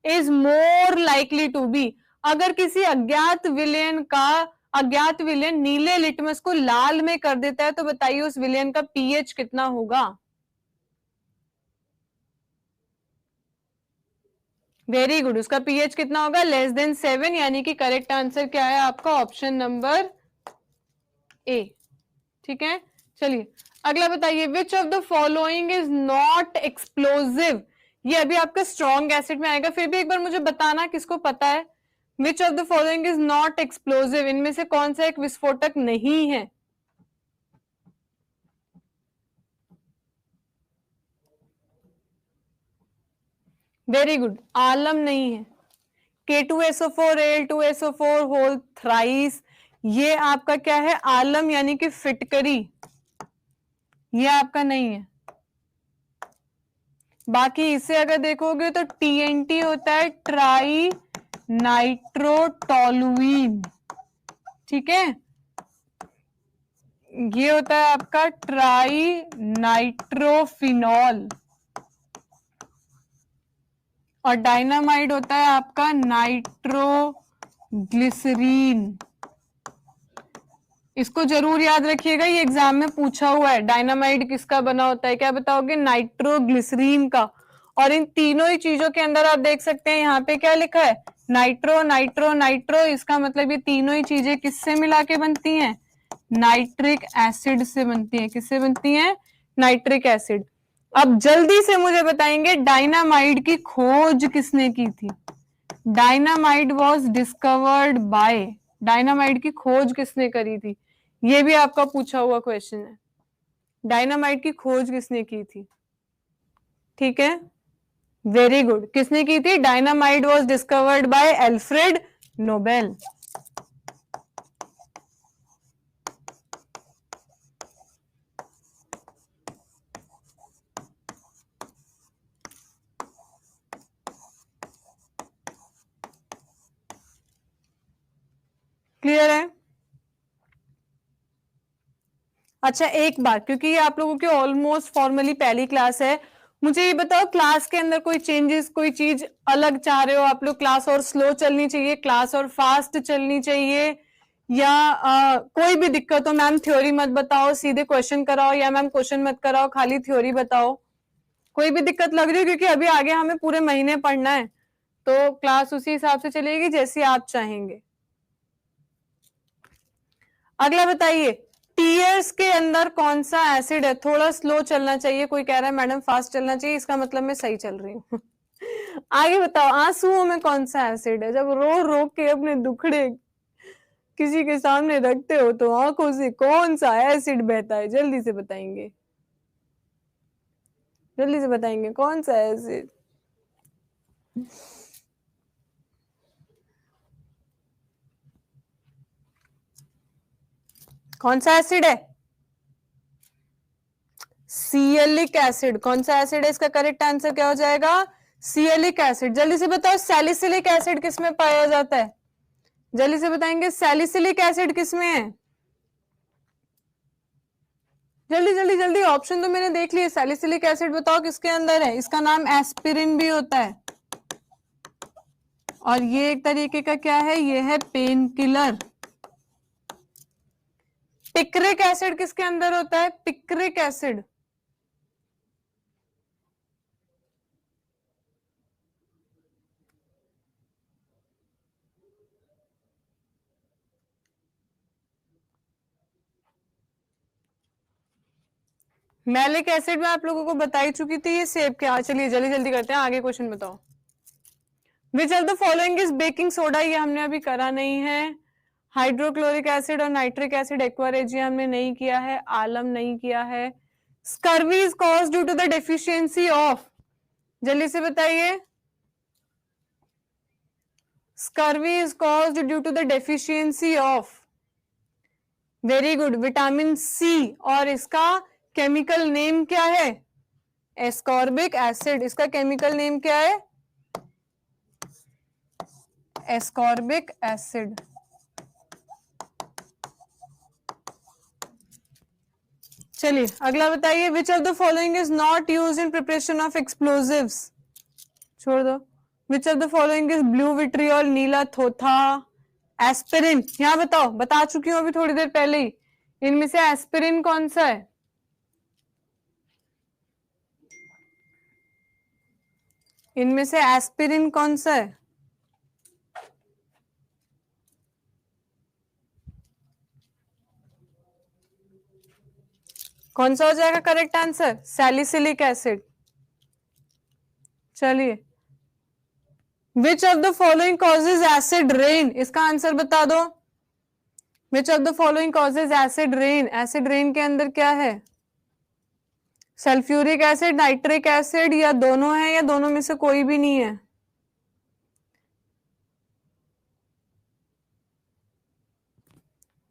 is more likely to be. अगर किसी अज्ञात विलयन नीले लिटमस को लाल में कर देता है तो बताइए उस विलयन का पीएच कितना होगा? वेरी गुड, उसका पीएच कितना होगा? लेस देन 7, यानी कि करेक्ट आंसर क्या है आपका? Option number A. ठीक है, चलिए अगला बताइए। Which of the following is not explosive? ये अभी आपका स्ट्रॉन्ग एसिड में आएगा, फिर भी एक बार मुझे बताना किसको पता है। विच of the following is not explosive? इनमें से कौन सा एक विस्फोटक नहीं है? वेरी गुड, आलम नहीं है। K2SO4, Al2SO4 होल थ्राइस, ये आपका क्या है? आलम, यानी कि फिटकरी, ये आपका नहीं है। बाकी इसे अगर देखोगे तो TNT होता है, ट्राई नाइट्रोटोलुइन। ठीक है, ये होता है आपका ट्राई नाइट्रोफिनॉल। और डायनामाइड होता है आपका नाइट्रोग्लिसरीन। इसको जरूर याद रखिएगा, ये एग्जाम में पूछा हुआ है। डायनामाइड किसका बना होता है, क्या बताओगे? नाइट्रोग्लिसरीन का। और इन तीनों ही चीजों के अंदर आप देख सकते हैं यहाँ पे क्या लिखा है, नाइट्रो नाइट्रो नाइट्रो। इसका मतलब ये तीनों ही चीजें किससे मिला के बनती हैं? नाइट्रिक एसिड से बनती है। किससे बनती है? Nitric acid. अब जल्दी से मुझे बताएंगे डायनामाइड की खोज किसने की थी? Dynamite was discovered bye, dynamite की खोज किसने करी थी? ये भी आपका पूछा हुआ क्वेश्चन है। डायनामाइड की खोज किसने की थी? ठीक है, वेरी गुड। किसने की थी? Dynamite was discovered by Alfred Nobel. Clear है? अच्छा एक बात, क्योंकि ये आप लोगों की ऑलमोस्ट फॉर्मली पहली क्लास है, मुझे ये बताओ क्लास के अंदर कोई चेंजेस, कोई चीज अलग चाह रहे हो आप लोग? क्लास और स्लो चलनी चाहिए, क्लास और फास्ट चलनी चाहिए, या कोई भी दिक्कत हो? मैम थ्योरी मत बताओ, सीधे क्वेश्चन कराओ, या मैम क्वेश्चन मत कराओ, खाली थ्योरी बताओ। कोई भी दिक्कत लग रही है? क्योंकि अभी आगे हमें पूरे महीने पढ़ना है, तो क्लास उसी हिसाब से चलेगी जैसी आप चाहेंगे। अगला बताइए, टीयर्स के अंदर कौन सा एसिड है? थोड़ा स्लो चलना चाहिए। कोई कह रहा है मैडम फास्ट चलना चाहिए, इसका मतलब मैं सही चल रही हूँ। आगे बताओ, आंसुओं में कौन सा एसिड है? जब रो रो के अपने दुखड़े किसी के सामने रखते हो तो आंखों से कौन सा एसिड बहता है? जल्दी से बताएंगे, जल्दी से बताएंगे कौन सा एसिड? कौन सा एसिड है? सियलिक एसिड। कौन सा एसिड है? इसका करेक्ट आंसर क्या हो जाएगा? सियलिक एसिड। जल्दी से बताओ, सैलिसिलिक एसिड किसमें पाया जाता है? जल्दी से बताएंगे, सैलिसिलिक एसिड किसमें है? जल्दी जल्दी जल्दी, ऑप्शन तो मैंने देख लिए। सैलिसिलिक एसिड बताओ किसके अंदर है? इसका नाम एस्पिरिन भी होता है, और ये एक तरीके का क्या है? ये है पेन किलर। पिक्रिक एसिड किसके अंदर होता है? Picric acid. मैलिक एसिड में आप लोगों को बताई चुकी थी, ये सेब क्या। चलिए जल्दी जल्दी करते हैं, आगे क्वेश्चन बताओ। Which of the following is baking soda? ये हमने अभी करा नहीं है। हाइड्रोक्लोरिक एसिड और नाइट्रिक एसिड, एक्वारेजिया हमने नहीं किया है, आलम नहीं किया है। Scurvy is cause due to the deficiency of, जल्दी से बताइए। Scurvy is caused due to the deficiency of, very good, vitamin C. और इसका केमिकल नेम क्या है? Ascorbic acid. इसका केमिकल नेम क्या है? Ascorbic acid. चलिए अगला बताइए, which of the following is not used in preparation of explosives? छोड़ दो। Which of the following is blue vitriol, नीला थोथा, एस्पिरिन? यहां बताओ, बता चुकी हूं अभी थोड़ी देर पहले ही। इनमें से एस्पिरिन कौन सा है? इनमें से एस्पिरिन कौन सा है? कौन सा हो जाएगा करेक्ट आंसर? Salicylic acid. चलिए, which of the following causes acid rain? इसका आंसर बता दो। Which of the following causes acid rain? Acid rain के अंदर क्या है? सल्फ्यूरिक एसिड, नाइट्रिक एसिड, या दोनों है, या दोनों में से कोई भी नहीं है?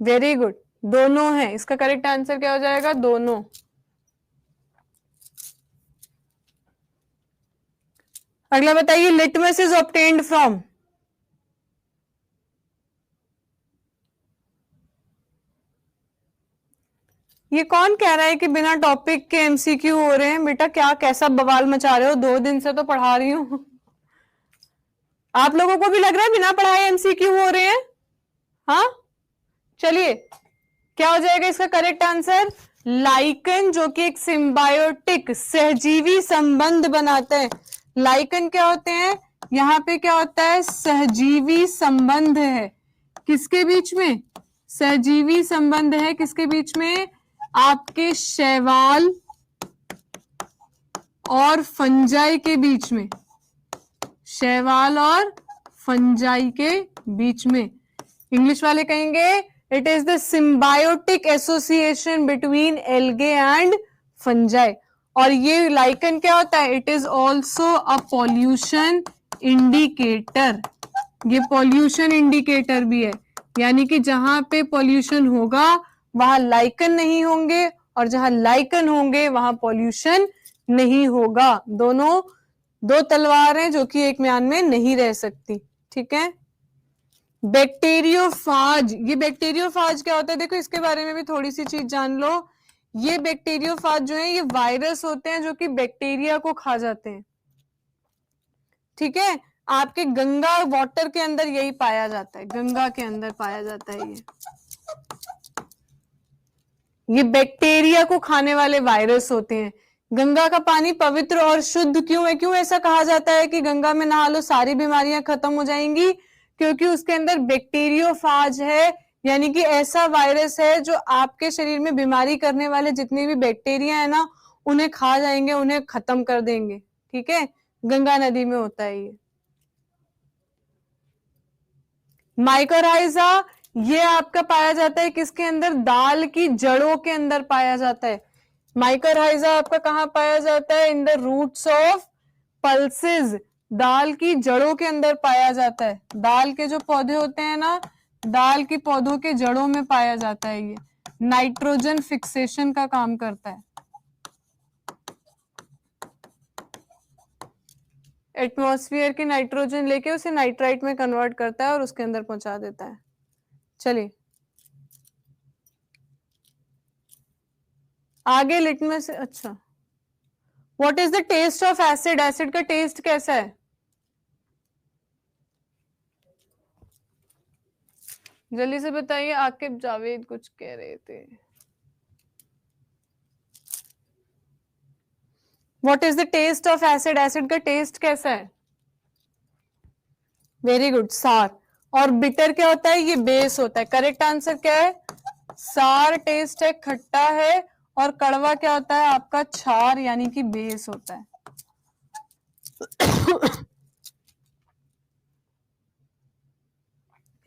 वेरी गुड, दोनों है। इसका करेक्ट आंसर क्या हो जाएगा? दोनों। अगला बताइए, लिटमस इज ऑब्टेन्ड फ्रॉम? ये कौन कह रहा है कि बिना टॉपिक के एमसीक्यू हो रहे हैं? बेटा क्या कैसा बवाल मचा रहे हो, 2 दिन से तो पढ़ा रही हूं। आप लोगों को भी लग रहा है बिना पढ़ाए एमसीक्यू हो रहे हैं? हाँ, चलिए क्या हो जाएगा इसका करेक्ट आंसर? लाइकन, जो कि एक सिम्बायोटिक सहजीवी संबंध बनाते हैं। लाइकन क्या होते हैं? यहाँ पे क्या होता है? सहजीवी संबंध है। किसके बीच में? सहजीवी संबंध है। किसके बीच में? आपके शैवाल और फंजाई के बीच में। शैवाल और फंजाई के बीच में। इंग्लिश वाले कहेंगे it is the symbiotic association between algae and fungi. और ये लाइकन क्या होता है? It is also a pollution indicator. ये पॉल्यूशन इंडिकेटर भी है, यानी कि जहां पे पॉल्यूशन होगा वहां लाइकन नहीं होंगे, और जहां लाइकन होंगे वहां पॉल्यूशन नहीं होगा। दोनों दो तलवार हैं जो कि एक म्यान में नहीं रह सकती। ठीक है। बैक्टीरियोफाज, ये बैक्टीरियोफाज क्या होता है? देखो इसके बारे में भी थोड़ी सी चीज जान लो। ये बैक्टीरियोफाज जो है ये वायरस होते हैं जो कि बैक्टीरिया को खा जाते हैं। ठीक है। आपके गंगा वाटर के अंदर यही पाया जाता है, गंगा के अंदर पाया जाता है ये बैक्टीरिया को खाने वाले वायरस होते हैं। गंगा का पानी पवित्र और शुद्ध क्यों है? क्यों ऐसा कहा जाता है कि गंगा में नहा लो सारी बीमारियां खत्म हो जाएंगी? क्योंकि उसके अंदर बैक्टीरियोफाज है, यानी कि ऐसा वायरस है जो आपके शरीर में बीमारी करने वाले जितने भी बैक्टीरिया है ना उन्हें खा जाएंगे, उन्हें खत्म कर देंगे। ठीक है। गंगा नदी में होता है ये। माइकोराइजा, ये आपका पाया जाता है किसके अंदर? दाल की जड़ों के अंदर पाया जाता है। माइकोराइजा आपका कहां पाया जाता है? In the roots of pulses. दाल की जड़ों के अंदर पाया जाता है। दाल के जो पौधे होते हैं ना, दाल की पौधों के जड़ों में पाया जाता है। ये नाइट्रोजन फिक्सेशन का काम करता है। एटमॉस्फेयर की नाइट्रोजन लेके उसे नाइट्राइट में कन्वर्ट करता है और उसके अंदर पहुंचा देता है। चलिए आगे लिटमस। अच्छा, what is the test of acid? Acid का टेस्ट कैसा है? जल्दी से बताइए। आकिब जावेद कुछ कह रहे थे। What is the test of acid? Acid का टेस्ट कैसा है? वेरी गुड, सार। और बिटर क्या होता है? ये बेस होता है। करेक्ट आंसर क्या है? सार टेस्ट है, खट्टा है। और कड़वा क्या होता है आपका? छार, यानी कि बेस होता है।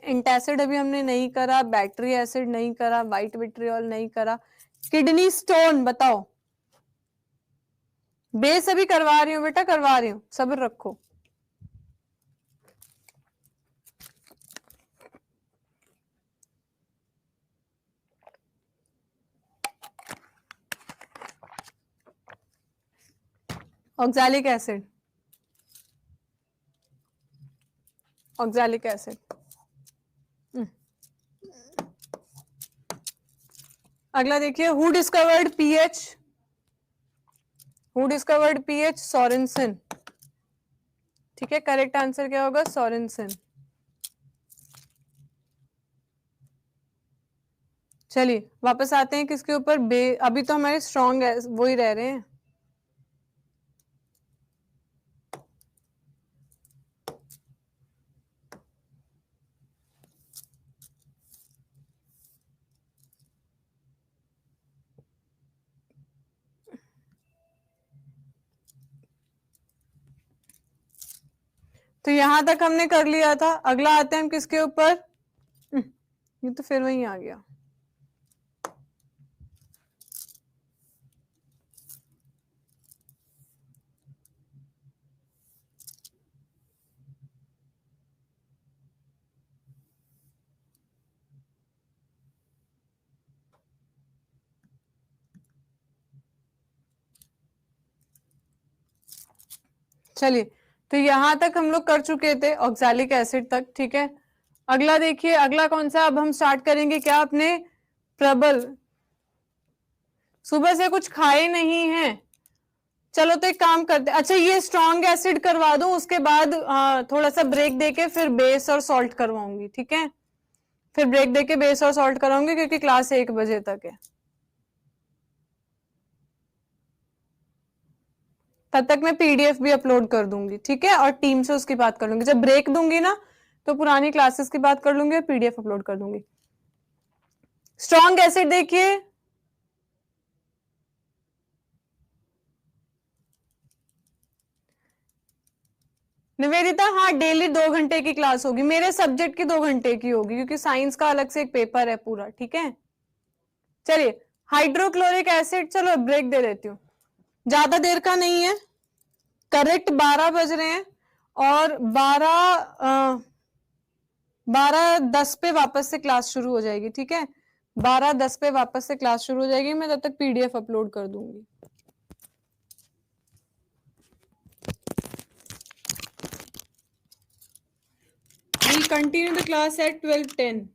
एंटासिड अभी हमने नहीं करा, बैटरी एसिड नहीं करा, व्हाइट विट्रियोल नहीं करा। किडनी स्टोन बताओ। बेस अभी करवा रही हूँ बेटा, करवा रही हूँ, सब्र रखो। Oxalic acid, oxalic acid. अगला देखिए, who discovered pH? Who discovered pH? Sorensen. ठीक है, करेक्ट आंसर क्या होगा? सोरेनसन। चलिए वापस आते हैं किसके ऊपर? अभी तो हमारे स्ट्रॉन्ग वो ही रह रहे हैं। तो यहां तक हमने कर लिया था। अगला आते हैं हम किसके ऊपर? ये तो फिर वहीं आ गया। चलिए, तो यहां तक हम लोग कर चुके थे ऑक्सैलिक एसिड तक। ठीक है, अगला देखिए, अगला कौन सा? अब हम स्टार्ट करेंगे क्या? अपने प्रबल। सुबह से कुछ खाए नहीं है। चलो तो एक काम करते, अच्छा ये स्ट्रॉन्ग एसिड करवा दूं, उसके बाद थोड़ा सा ब्रेक देके फिर बेस और सॉल्ट करवाऊंगी। ठीक है, फिर ब्रेक देके बेस और सॉल्ट कराऊंगी क्योंकि क्लास 1 बजे तक है। तब तक मैं पीडीएफ भी अपलोड कर दूंगी, ठीक है, और टीम से उसकी बात कर लूंगी। जब ब्रेक दूंगी ना तो पुरानी क्लासेस की बात कर लूंगी और पीडीएफ अपलोड कर दूंगी। स्ट्रॉन्ग एसिड देखिए, निवेदिता, हाँ डेली 2 घंटे की क्लास होगी, मेरे सब्जेक्ट की 2 घंटे की होगी क्योंकि साइंस का अलग से एक पेपर है पूरा, ठीक है। चलिए हाइड्रोक्लोरिक एसिड, चलो ब्रेक दे देती हूँ, ज्यादा देर का नहीं है, करेक्ट 12 बज रहे हैं और 12:10 पे वापस से क्लास शुरू हो जाएगी, ठीक है। 12:10 पे वापस से क्लास शुरू हो जाएगी, मैं तब तक पीडीएफ अपलोड कर दूंगी। We'll continue the class at 12:10.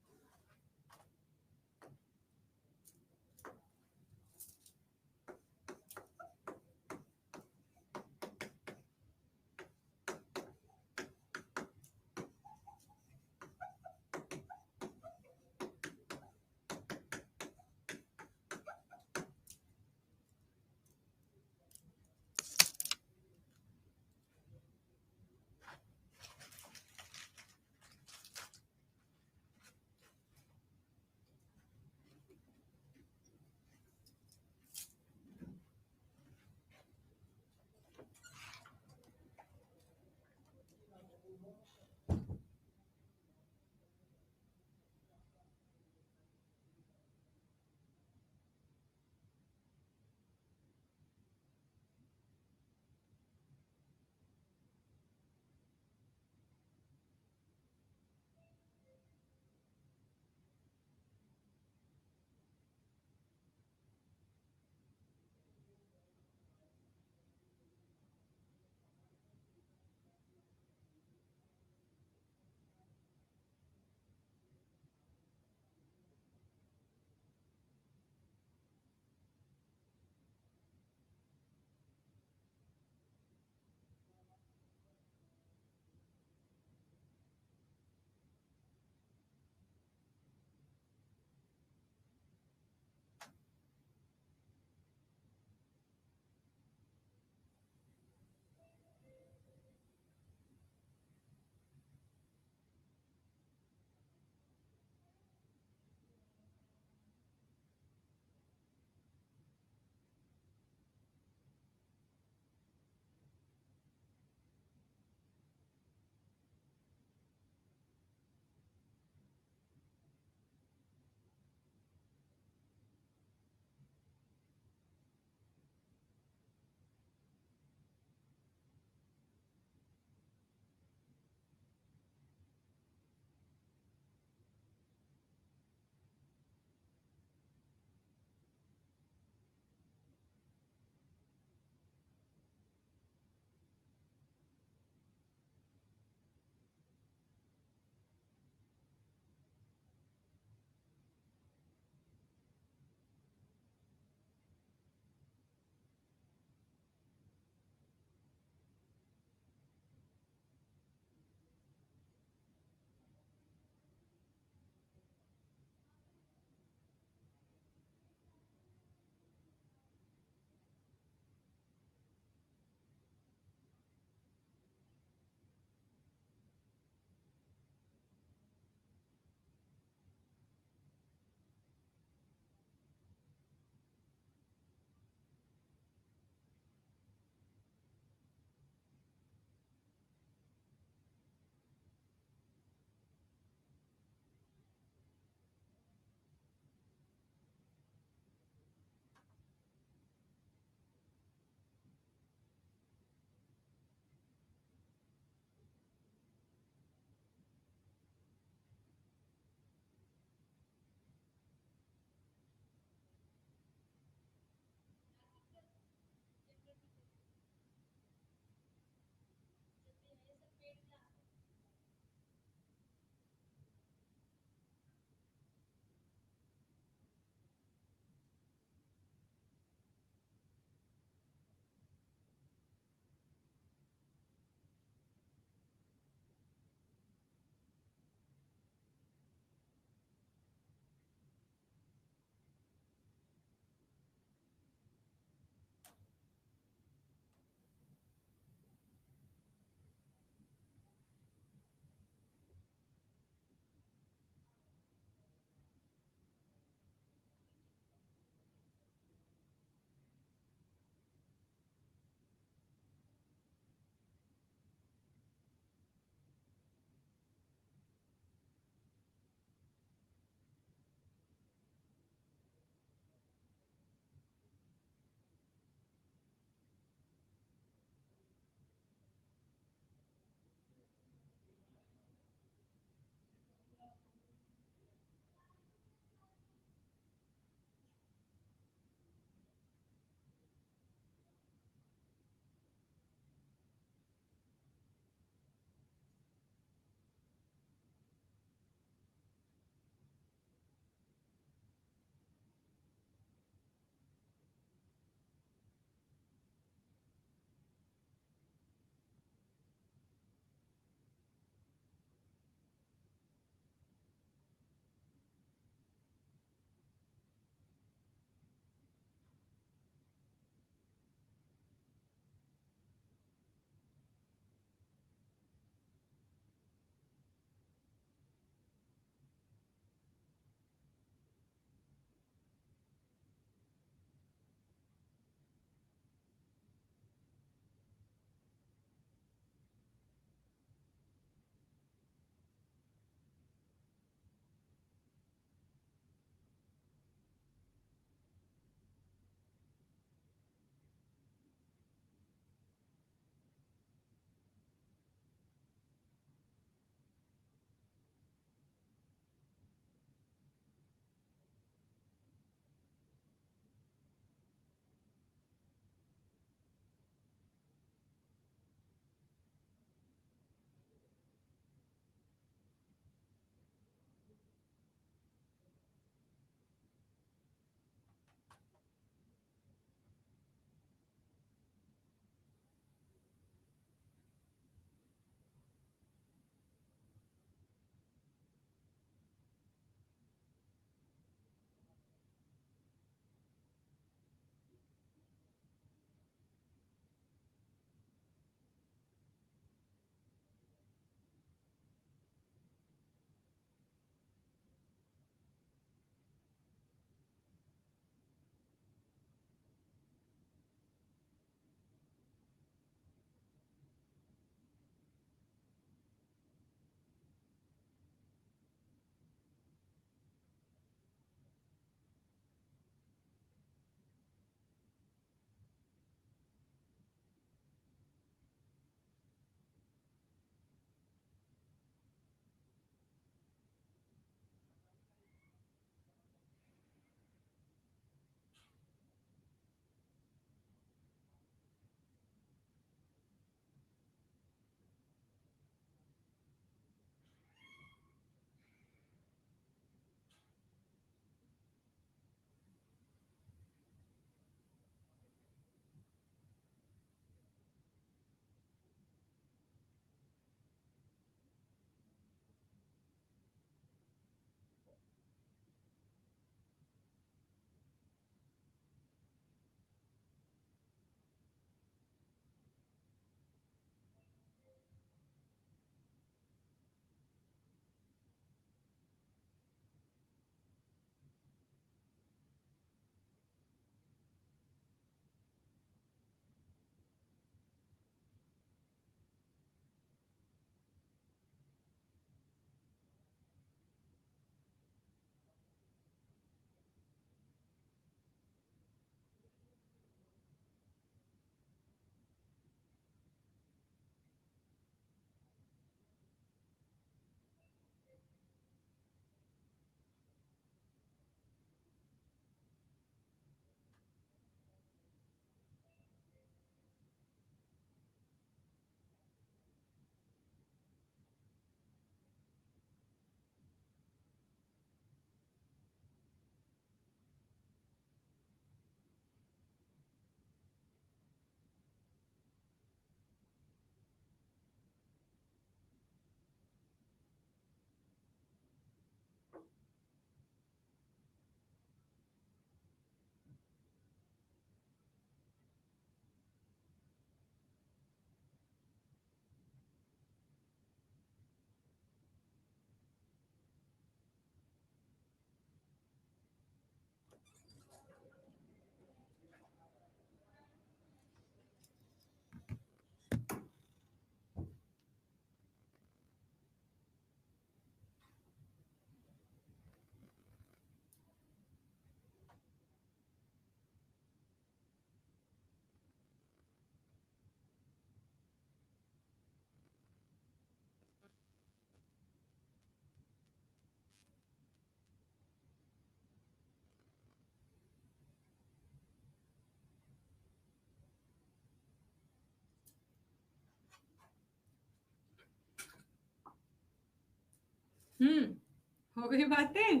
हो गई बातें।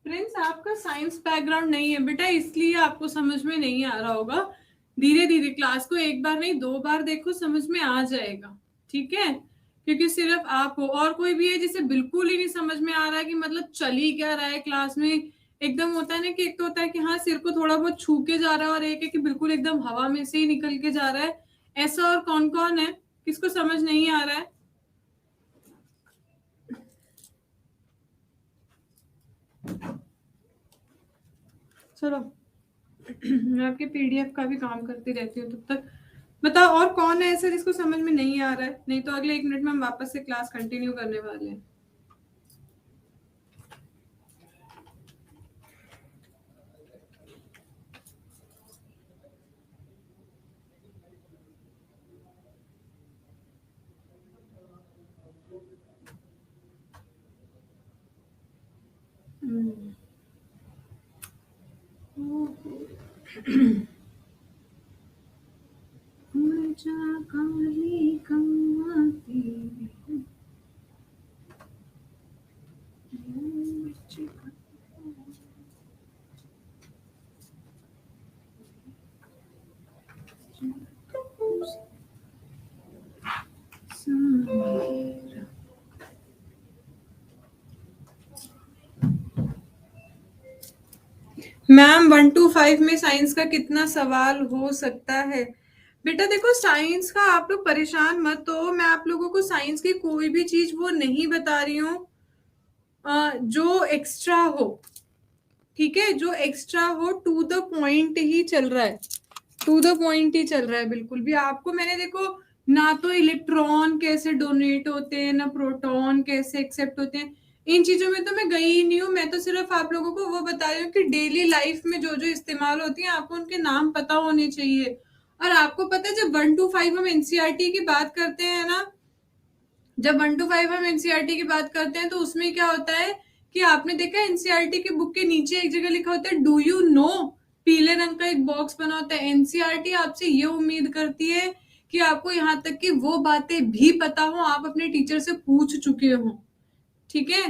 प्रिंस, आपका साइंस बैकग्राउंड नहीं है बेटा, इसलिए आपको समझ में नहीं आ रहा होगा। धीरे धीरे क्लास को एक बार नहीं 2 बार देखो, समझ में आ जाएगा। ठीक है, क्योंकि सिर्फ आप हो, और कोई भी है जिसे बिल्कुल ही नहीं समझ में आ रहा है कि मतलब चल ही क्या रहा है क्लास में। एकदम होता है ना कि एक तो होता है कि हाँ सिर को थोड़ा बहुत छू के जा रहा है, और एक है कि बिल्कुल एकदम हवा में से ही निकल के जा रहा है। ऐसा और कौन कौन है, किसको समझ नहीं आ रहा है? चलो मैं आपके पीडीएफ का भी काम करती रहती हूँ तब तक। बताओ और कौन है ऐसा जिसको समझ में नहीं आ रहा है? नहीं तो अगले 1 मिनट में हम वापस से क्लास कंटिन्यू करने वाले हैं। मैम 1 to 5 में साइंस का कितना सवाल हो सकता है? बेटा देखो, साइंस का आप लोग परेशान मत हो, मैं आप लोगों को साइंस की कोई भी चीज वो नहीं बता रही हूँ जो एक्स्ट्रा हो। ठीक है, जो एक्स्ट्रा हो, टू द पॉइंट ही चल रहा है, टू द पॉइंट ही चल रहा है बिल्कुल भी। आपको मैंने देखो ना तो इलेक्ट्रॉन कैसे डोनेट होते हैं, ना प्रोटॉन कैसे एक्सेप्ट होते हैं, इन चीजों में तो मैं गई ही नहीं हूँ। मैं तो सिर्फ आप लोगों को वो बता रही हूँ कि डेली लाइफ में जो जो इस्तेमाल होती है आपको उनके नाम पता होने चाहिए। और आपको पता है जब 1 to 5 हम एनसीईआरटी की बात करते हैं ना, जब 1 to 5 हम एनसीईआरटी की बात करते हैं तो उसमें क्या होता है कि आपने देखा एनसीईआरटी की बुक के नीचे एक जगह लिखा होता है डू यू नो, पीले रंग का एक बॉक्स बना होता है। एनसीईआरटी आपसे ये उम्मीद करती है कि आपको यहाँ तक कि वो बातें भी पता हो, आप अपने टीचर से पूछ चुके हो। ठीक है,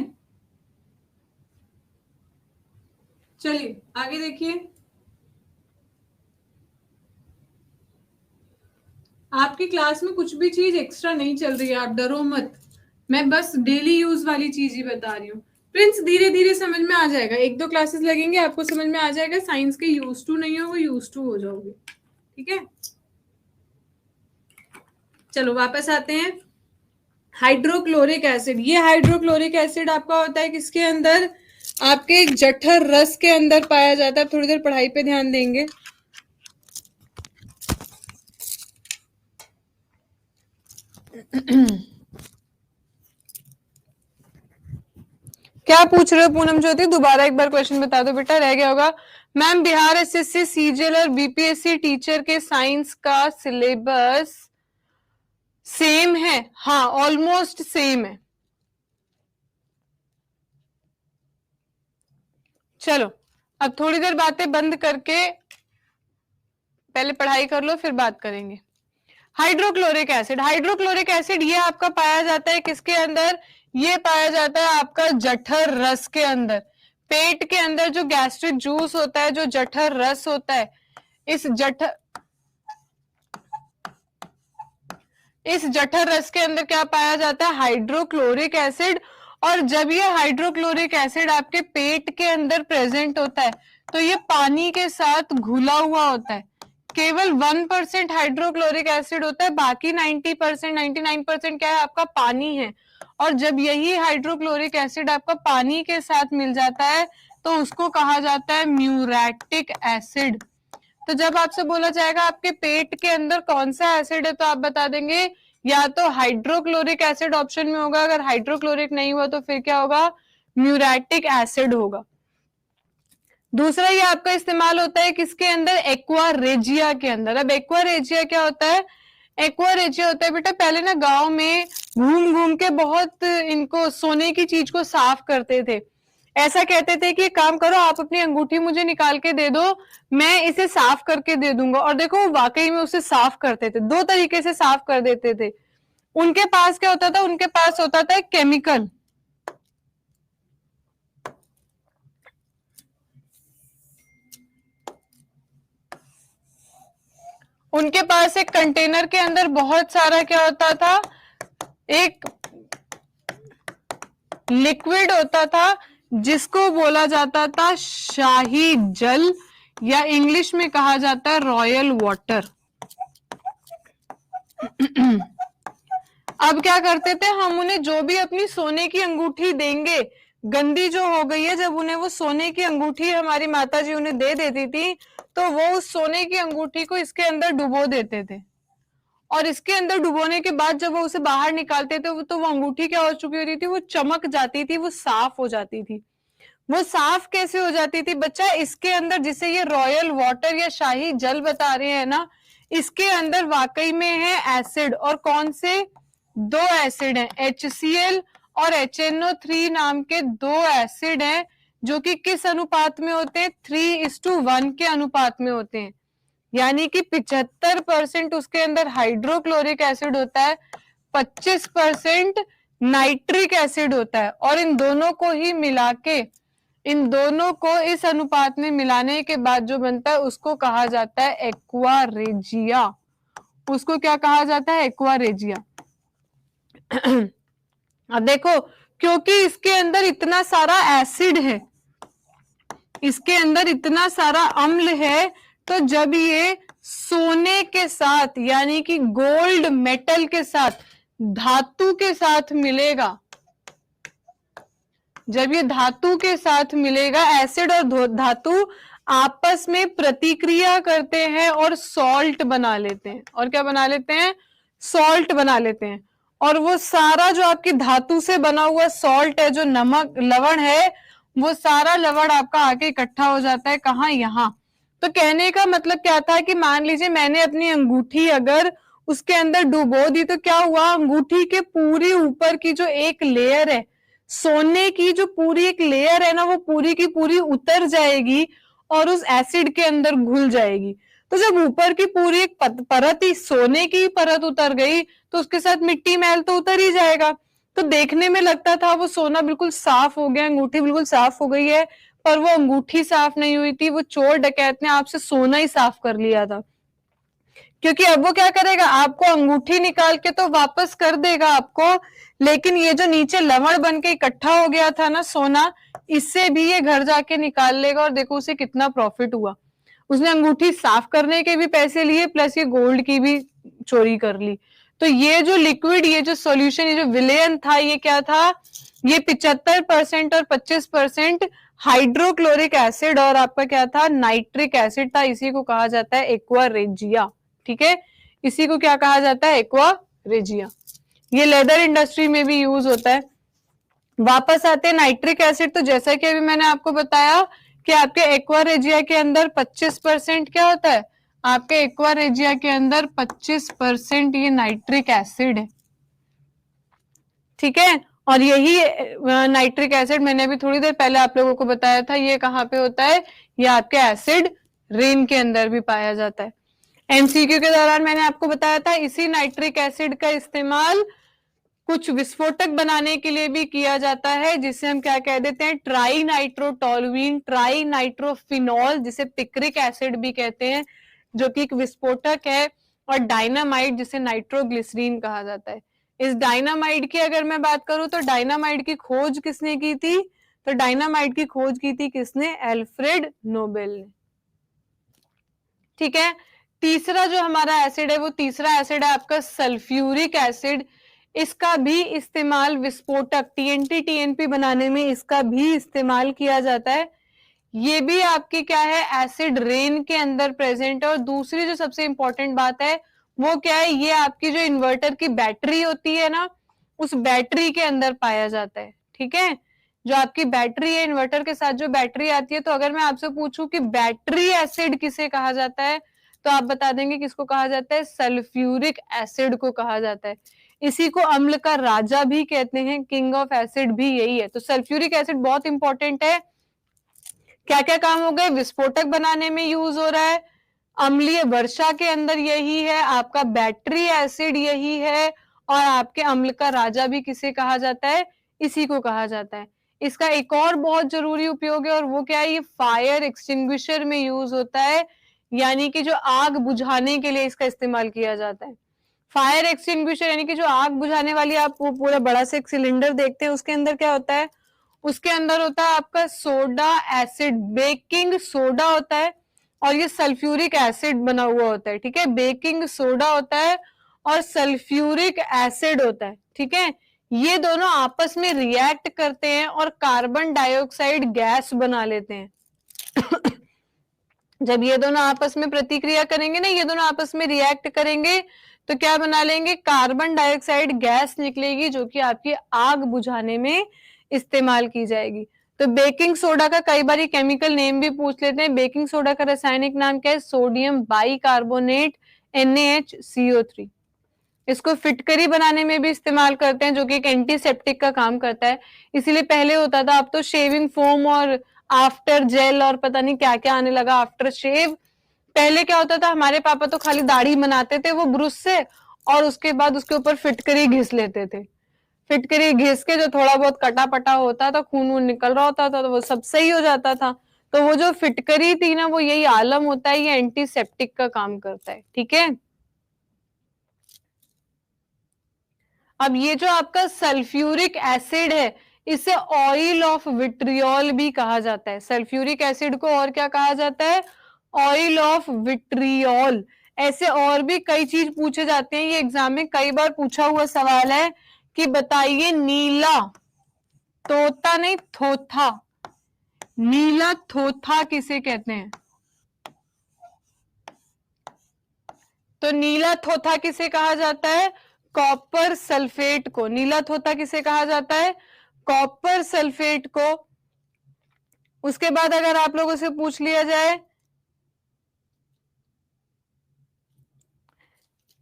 चलिए आगे देखिए। आपकी क्लास में कुछ भी चीज एक्स्ट्रा नहीं चल रही है, आप डरो मत, मैं बस डेली यूज वाली चीज ही बता रही हूँ। प्रिंस धीरे धीरे समझ में आ जाएगा, 1-2 क्लासेस लगेंगे, आपको समझ में आ जाएगा। साइंस के यूज टू नहीं हो, वो यूज टू हो जाओगे। ठीक है, चलो वापस आते हैं। हाइड्रोक्लोरिक एसिड, ये हाइड्रोक्लोरिक एसिड आपका होता है किसके अंदर? आपके एक जठर रस के अंदर पाया जाता है। थोड़ी देर पढ़ाई पे ध्यान देंगे। क्या पूछ रहे हो पूनम ज्योति? दोबारा एक बार क्वेश्चन बता दो बेटा, रह गया होगा। मैम बिहार एसएससी सीजीएल और बीपीएससी टीचर के साइंस का सिलेबस सेम है? हाँ ऑलमोस्ट सेम है। चलो अब थोड़ी देर बातें बंद करके पहले पढ़ाई कर लो, फिर बात करेंगे। हाइड्रोक्लोरिक एसिड, हाइड्रोक्लोरिक एसिड ये आपका पाया जाता है किसके अंदर? ये पाया जाता है आपका जठर रस के अंदर। पेट के अंदर जो गैस्ट्रिक जूस होता है, जो जठर रस होता है, इस जठर रस के अंदर क्या पाया जाता है? Hydrochloric acid. और जब ये हाइड्रोक्लोरिक एसिड आपके पेट के अंदर प्रेजेंट होता है तो ये पानी के साथ घुला हुआ होता है। केवल 1% हाइड्रोक्लोरिक एसिड होता है, बाकी 90% 99% क्या है? आपका पानी है। और जब यही हाइड्रोक्लोरिक एसिड आपका पानी के साथ मिल जाता है तो उसको कहा जाता है म्यूरेटिक एसिड। तो जब आपसे बोला जाएगा आपके पेट के अंदर कौन सा एसिड है, तो आप बता देंगे या तो हाइड्रोक्लोरिक एसिड ऑप्शन में होगा, अगर हाइड्रोक्लोरिक नहीं हुआ तो फिर क्या होगा? म्यूरेटिक एसिड होगा। दूसरा ये आपका इस्तेमाल होता है किसके अंदर, एक्वा रेजिया के अंदर। अब एक्वा रेजिया क्या होता है, एक्वा रेजिया होता है बेटा, पहले ना गांव में घूम घूम के बहुत इनको सोने की चीज को साफ करते थे। ऐसा कहते थे कि काम करो, आप अपनी अंगूठी मुझे निकाल के दे दो, मैं इसे साफ करके दे दूंगा। और देखो वो वाकई में उसे साफ करते थे, दो तरीके से साफ कर देते थे। उनके पास क्या होता था, उनके पास होता था केमिकल, उनके पास एक कंटेनर के अंदर बहुत सारा क्या होता था, एक लिक्विड होता था जिसको बोला जाता था शाही जल, या इंग्लिश में कहा जाता है रॉयल वाटर। अब क्या करते थे हम, उन्हें जो भी अपनी सोने की अंगूठी देंगे, गंदी जो हो गई है, जब उन्हें वो सोने की अंगूठी हमारी माता जी उन्हें दे देती थी, तो वो उस सोने की अंगूठी को इसके अंदर डुबो देते थे। और इसके अंदर डुबोने के बाद जब वो उसे बाहर निकालते थे, तो वो अंगूठी क्या हो चुकी होती थी, वो चमक जाती थी, वो साफ हो जाती थी। वो साफ कैसे हो जाती थी बच्चा, इसके अंदर जिसे ये रॉयल वाटर या शाही जल बता रहे हैं ना, इसके अंदर वाकई में है एसिड। और कौन से, दो एसिड हैं, HCl और HNO3 नाम के दो एसिड हैं, जो कि किस अनुपात में होते हैं, 3:1 के अनुपात में होते हैं। यानी कि 75% उसके अंदर हाइड्रोक्लोरिक एसिड होता है, 25% नाइट्रिक एसिड होता है। और इन दोनों को ही मिला के, इन दोनों को इस अनुपात में मिलाने के बाद जो बनता है उसको कहा जाता है एक्वा रेजिया। उसको क्या कहा जाता है, एक्वा रेजिया। अब देखो, क्योंकि इसके अंदर इतना सारा एसिड है, इसके अंदर इतना सारा अम्ल है, तो जब ये सोने के साथ यानी कि गोल्ड मेटल के साथ, धातु के साथ मिलेगा, जब ये धातु के साथ मिलेगा, एसिड और धातु आपस में प्रतिक्रिया करते हैं और सॉल्ट बना लेते हैं। और क्या बना लेते हैं, सॉल्ट बना लेते हैं। और वो सारा जो आपकी धातु से बना हुआ सॉल्ट है, जो नमक लवण है, वो सारा लवण आपका आके इकट्ठा हो जाता है कहाँ, यहाँ। तो कहने का मतलब क्या था कि मान लीजिए मैंने अपनी अंगूठी अगर उसके अंदर डुबो दी, तो क्या हुआ, अंगूठी के पूरी ऊपर की जो एक लेयर है, सोने की जो पूरी एक लेयर है ना, वो पूरी की पूरी उतर जाएगी और उस एसिड के अंदर घुल जाएगी। तो जब ऊपर की पूरी एक परत ही सोने की परत उतर गई, तो उसके साथ मिट्टी मैल तो उतर ही जाएगा। तो देखने में लगता था वो सोना बिल्कुल साफ हो गया, अंगूठी बिल्कुल साफ हो गई है, पर वो अंगूठी साफ नहीं हुई थी, वो चोर डकैत ने आपसे सोना ही साफ कर लिया था। क्योंकि अब वो क्या करेगा, आपको अंगूठी निकाल के तो वापस कर देगा आपको, लेकिन ये जो नीचे लवण बन के इकट्ठा हो गया था ना सोना, इससे भी ये घर जाके निकाल लेगा। और देखो उसे कितना प्रॉफिट हुआ, उसने अंगूठी साफ करने के भी पैसे लिए, प्लस ये गोल्ड की भी चोरी कर ली। तो ये जो लिक्विड, ये जो सॉल्यूशन, ये जो विलेयन था, ये क्या था, ये 75% और 25% हाइड्रोक्लोरिक एसिड और आपका क्या था, नाइट्रिक एसिड था। इसी को कहा जाता है एक्वा रेजिया। ठीक है, इसी को क्या कहा जाता है, एक्वा रेजिया। ये लेदर इंडस्ट्री में भी यूज होता है। वापस आते हैं नाइट्रिक एसिड, तो जैसा कि अभी मैंने आपको बताया कि आपके एक्वा रेजिया के अंदर 25% क्या होता है, आपके एक्वा रेजिया के अंदर 25% ये नाइट्रिक एसिड है। ठीक है, और यही नाइट्रिक एसिड मैंने अभी थोड़ी देर पहले आप लोगों को बताया था, ये कहाँ पे होता है, ये आपके एसिड रेन के अंदर भी पाया जाता है। एमसीक्यू के दौरान मैंने आपको बताया था, इसी नाइट्रिक एसिड का इस्तेमाल कुछ विस्फोटक बनाने के लिए भी किया जाता है, जिसे हम क्या कह देते हैं, ट्राई नाइट्रोटोलुइन, ट्राई नाइट्रोफिनॉल, जिसे पिक्रिक एसिड भी कहते हैं, जो कि एक विस्फोटक है, और डायनामाइट, जिसे नाइट्रोग्लिसरीन कहा जाता है। इस डायनामाइट की अगर मैं बात करूं, तो डायनामाइट की खोज किसने की थी, तो डायनामाइट की खोज की थी किसने, एल्फ्रेड नोबेल ने। ठीक है, तीसरा जो हमारा एसिड है, वो तीसरा एसिड है आपका सल्फ्यूरिक एसिड। इसका भी इस्तेमाल विस्फोटक टीएनटी टीएनपी बनाने में इसका भी इस्तेमाल किया जाता है। ये भी आपकी क्या है, एसिड रेन के अंदर प्रेजेंट है। और दूसरी जो सबसे इंपॉर्टेंट बात है वो क्या है, ये आपकी जो इन्वर्टर की बैटरी होती है ना, उस बैटरी के अंदर पाया जाता है। ठीक है, जो आपकी बैटरी है, इन्वर्टर के साथ जो बैटरी आती है, तो अगर मैं आपसे पूछूं कि बैटरी एसिड किसे कहा जाता है, तो आप बता देंगे किसको कहा जाता है, सल्फ्यूरिक एसिड को कहा जाता है। इसी को अम्ल का राजा भी कहते हैं, किंग ऑफ एसिड भी यही है। तो सल्फ्यूरिक एसिड बहुत इंपॉर्टेंट है। क्या क्या काम हो गए, विस्फोटक बनाने में यूज हो रहा है, अम्लीय वर्षा के अंदर यही है, आपका बैटरी एसिड यही है, और आपके अम्ल का राजा भी किसे कहा जाता है, इसी को कहा जाता है। इसका एक और बहुत जरूरी उपयोग है, और वो क्या है, ये फायर एक्सटिंग्विशर में यूज होता है, यानी कि जो आग बुझाने के लिए इसका इस्तेमाल किया जाता है। फायर एक्सटिंग्विशर यानी कि जो आग बुझाने वाली आप वो पूरा बड़ा से एक सिलेंडर देखते हैं, उसके अंदर क्या होता है, उसके अंदर होता है आपका सोडा एसिड, बेकिंग सोडा होता है, और ये सल्फ्यूरिक एसिड बना हुआ होता है, ठीक है। बेकिंग सोडा होता है और सल्फ्यूरिक एसिड होता है, ठीक है। ये दोनों आपस में रिएक्ट करते हैं और कार्बन डाइऑक्साइड गैस बना लेते हैं। जब ये दोनों आपस में प्रतिक्रिया करेंगे ना, ये दोनों आपस में रिएक्ट करेंगे, तो क्या बना लेंगे, कार्बन डाइऑक्साइड गैस निकलेगी, जो कि आपकी आग बुझाने में इस्तेमाल की जाएगी। तो बेकिंग सोडा का कई बार केमिकल नेम भी पूछ लेते हैं। बेकिंग सोडा का रासायनिक नाम क्या है, सोडियम बाइकार्बोनेट NaHCO3। इसको फिटकरी बनाने में भी इस्तेमाल करते हैं, जो कि एक एंटीसेप्टिक का काम करता है। इसीलिए पहले होता था, अब तो शेविंग फोम और आफ्टर जेल और पता नहीं क्या क्या आने लगा, आफ्टर शेव। पहले क्या होता था, हमारे पापा तो खाली दाढ़ी बनाते थे वो ब्रश से, और उसके बाद उसके ऊपर फिटकरी घिस लेते थे। फिटकरी घिस के जो थोड़ा बहुत कटा पटा होता था, खून वून निकल रहा होता था, तो वो सब सही हो जाता था। तो वो जो फिटकरी थी ना, वो यही आलम होता है, ये एंटीसेप्टिक का काम करता है, ठीक है। अब ये जो आपका सल्फ्यूरिक एसिड है, इसे ऑयल ऑफ विट्रियोल भी कहा जाता है। सल्फ्यूरिक एसिड को और क्या कहा जाता है, ऑयल ऑफ विट्रियोल। ऐसे और भी कई चीज पूछे जाते हैं, ये एग्जाम में कई बार पूछा हुआ सवाल है कि बताइए नीला तोता नहीं थोथा, नीला थोथा किसे कहते हैं। तो नीला थोथा किसे कहा जाता है, कॉपर सल्फेट को। नीला थोथा किसे कहा जाता है, कॉपर सल्फेट को। उसके बाद अगर आप लोगों से पूछ लिया जाए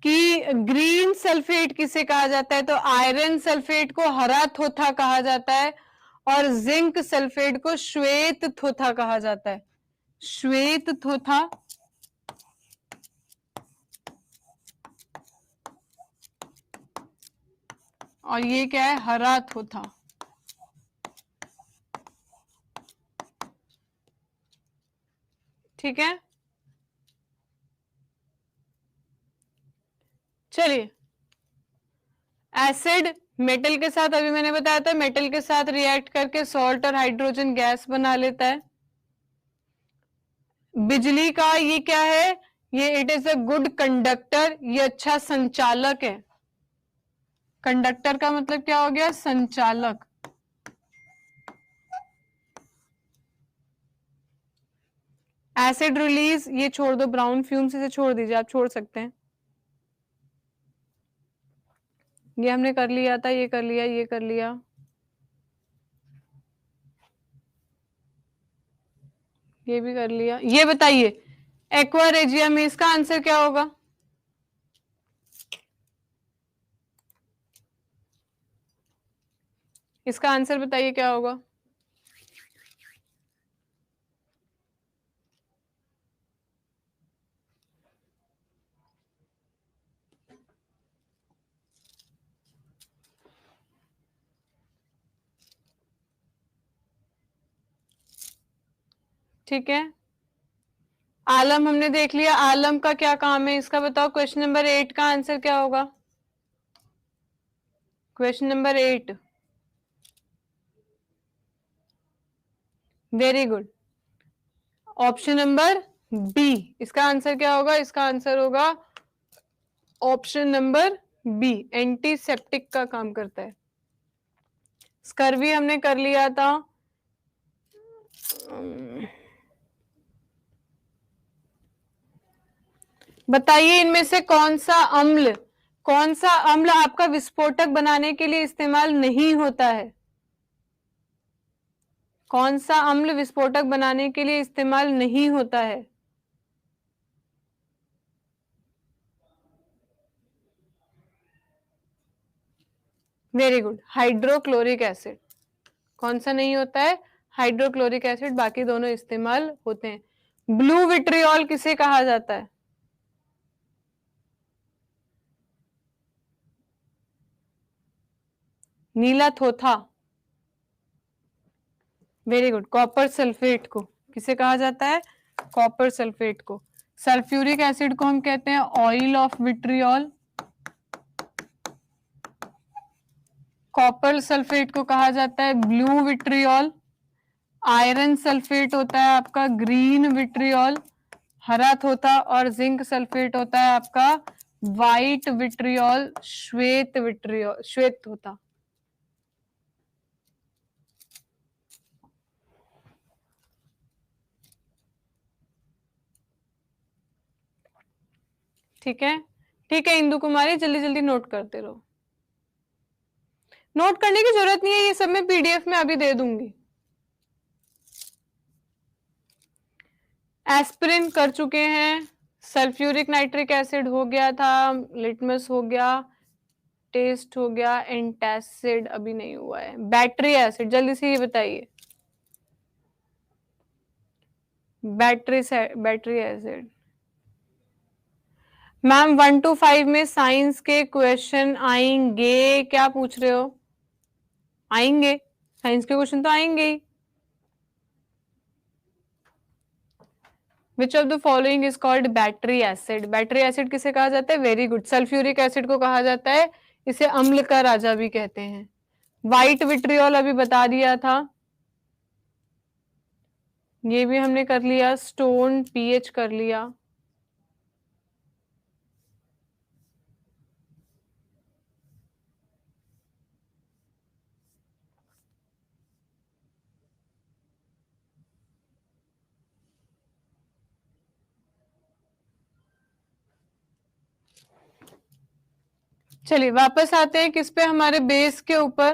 कि ग्रीन सल्फेट किसे कहा जाता है, तो आयरन सल्फेट को हरा थोथा कहा जाता है, और जिंक सल्फेट को श्वेत थोथा कहा जाता है, श्वेत थोथा। और ये क्या है, हरा थोथा। ठीक है, चलिए। एसिड मेटल के साथ, अभी मैंने बताया था, मेटल के साथ रिएक्ट करके सॉल्ट और हाइड्रोजन गैस बना लेता है। बिजली का ये क्या है, ये it is a good conductor, ये अच्छा संचालक है। कंडक्टर का मतलब क्या हो गया, संचालक। एसिड रिलीज, ये छोड़ दो, ब्राउन फ्यूम्स इसे छोड़ दीजिए, आप छोड़ सकते हैं। ये हमने कर लिया था, ये कर लिया, ये कर लिया, ये भी कर लिया। ये बताइए एक्वा रेजिया में इसका आंसर क्या होगा, इसका आंसर बताइए क्या होगा। ठीक है, आलम हमने देख लिया, आलम का क्या काम है इसका बताओ। क्वेश्चन नंबर 8 का आंसर क्या होगा, question number 8। Very good, option number B, इसका आंसर क्या होगा, इसका आंसर होगा ऑप्शन नंबर बी, एंटीसेप्टिक का काम करता है। स्कर्वी हमने कर लिया था। बताइए इनमें से कौन सा अम्ल आपका विस्फोटक बनाने के लिए इस्तेमाल नहीं होता है। कौन सा अम्ल विस्फोटक बनाने के लिए इस्तेमाल नहीं होता है? Very good, hydrochloric acid. कौन सा नहीं होता है? हाइड्रोक्लोरिक एसिड, बाकी दोनों इस्तेमाल होते हैं। ब्लू विट्रियोल किसे कहा जाता है? नीला थोथा। Very good. कॉपर सल्फेट को किसे कहा जाता है? कॉपर सल्फेट को। सल्फ्यूरिक एसिड को हम कहते हैं oil of vitriol. Copper sulphate को कहा जाता है ब्लू विट्रियोल। आयरन सल्फेट होता है आपका ग्रीन विट्रियोल, हरा थोथा। और जिंक सल्फेट होता है आपका व्हाइट विट्रियोल, श्वेत विट्रियोल, श्वेत थोथा। ठीक है, ठीक है इंदु कुमारी, जल्दी जल्दी नोट करते रहो। नोट करने की जरूरत नहीं है, ये सब मैं पीडीएफ में अभी दे दूंगी। एस्पिरिन कर चुके हैं, सल्फ्यूरिक नाइट्रिक एसिड हो गया था, लिटमस हो गया, टेस्ट हो गया, एंटासिड अभी नहीं हुआ है। बैटरी एसिड जल्दी से ये बताइए। Battery acid. मैम 1 to 5 में साइंस के क्वेश्चन आएंगे, क्या पूछ रहे हो? आएंगे, साइंस के क्वेश्चन तो आएंगे ही। Which of the following is called battery acid? Battery acid किसे कहा जाता है? वेरी गुड, सल्फ्यूरिक एसिड को कहा जाता है, इसे अम्ल का राजा भी कहते हैं। व्हाइट विट्रियोल अभी बता दिया था, ये भी हमने कर लिया। स्टोन पीएच कर लिया। चलिए वापस आते हैं किस पे? हमारे बेस के ऊपर।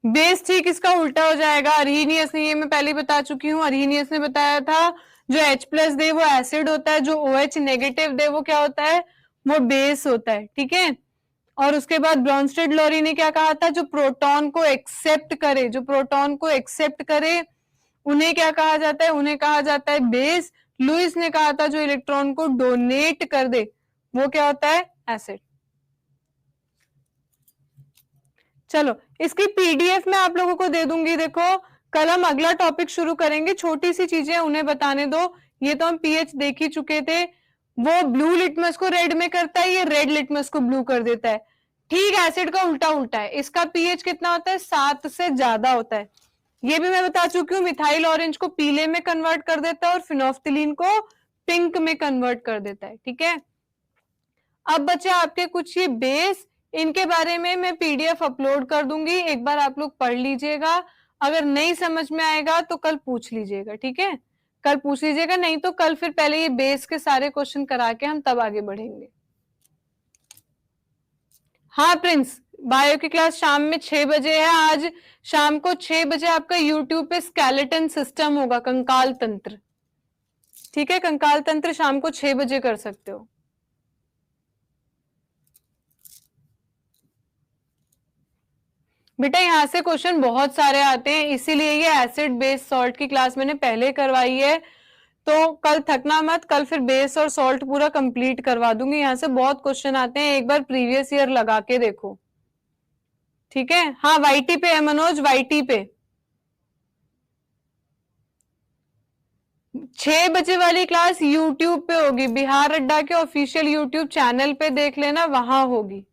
बेस ठीक इसका उल्टा हो जाएगा। अरहीनियस ने, ये मैं पहले बता चुकी हूँ, अरहीनियस ने बताया था जो H+ दे वो एसिड होता है, जो OH नेगेटिव दे वो क्या होता है? वो बेस होता है। ठीक है, और उसके बाद ब्रॉन्स्टेड लॉरी ने क्या कहा था? जो प्रोटॉन को एक्सेप्ट करे, जो प्रोटॉन को एक्सेप्ट करे उन्हें क्या कहा जाता है? उन्हें कहा जाता है बेस। लुइस ने कहा था जो इलेक्ट्रॉन को डोनेट कर दे वो क्या होता है? एसिड। चलो इसकी पीडीएफ में आप लोगों को दे दूंगी। देखो कल हम अगला टॉपिक शुरू करेंगे, छोटी सी चीजें उन्हें बताने दो। ये तो हम पीएच देख ही चुके थे। वो ब्लू लिटमस को रेड में करता है, ये रेड लिटमस को ब्लू कर देता है। ठीक, एसिड का उल्टा उल्टा है। इसका पीएच कितना होता है? 7 से ज्यादा होता है। ये भी मैं बता चुकी हूँ, मिथाइल ऑरेंज को पीले में कन्वर्ट कर देता है और फिनोफ्थिलीन को पिंक में कन्वर्ट कर देता है। ठीक है, अब बचे आपके कुछ ये बेस, इनके बारे में मैं पीडीएफ अपलोड कर दूंगी, एक बार आप लोग पढ़ लीजिएगा। अगर नहीं समझ में आएगा तो कल पूछ लीजिएगा। ठीक है, कल पूछ लीजिएगा, नहीं तो कल फिर पहले ये बेस के सारे क्वेश्चन करा के हम तब आगे बढ़ेंगे। हाँ प्रिंस, बायो की क्लास शाम में 6 बजे है। आज शाम को 6 बजे आपका यूट्यूब पे स्केलेटन सिस्टम होगा, कंकाल तंत्र। ठीक है, कंकाल तंत्र शाम को 6 बजे कर सकते हो। बेटा यहाँ से क्वेश्चन बहुत सारे आते हैं, इसीलिए ये एसिड बेस सॉल्ट की क्लास मैंने पहले करवाई है। तो कल थकना मत, कल फिर बेस और सॉल्ट पूरा कंप्लीट करवा दूंगी। यहाँ से बहुत क्वेश्चन आते हैं, एक बार प्रीवियस ईयर लगा के देखो। ठीक है, हाँ वाईटी पे है मनोज, वाईटी पे 6 बजे वाली क्लास यूट्यूब पे होगी, बिहार अड्डा के ऑफिशियल यूट्यूब चैनल पे देख लेना, वहां होगी।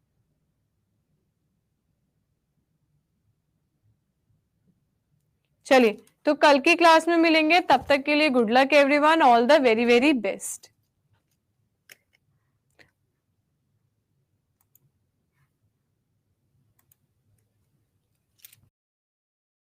चलिए तो कल की क्लास में मिलेंगे, तब तक के लिए good luck everyone, all the very very best.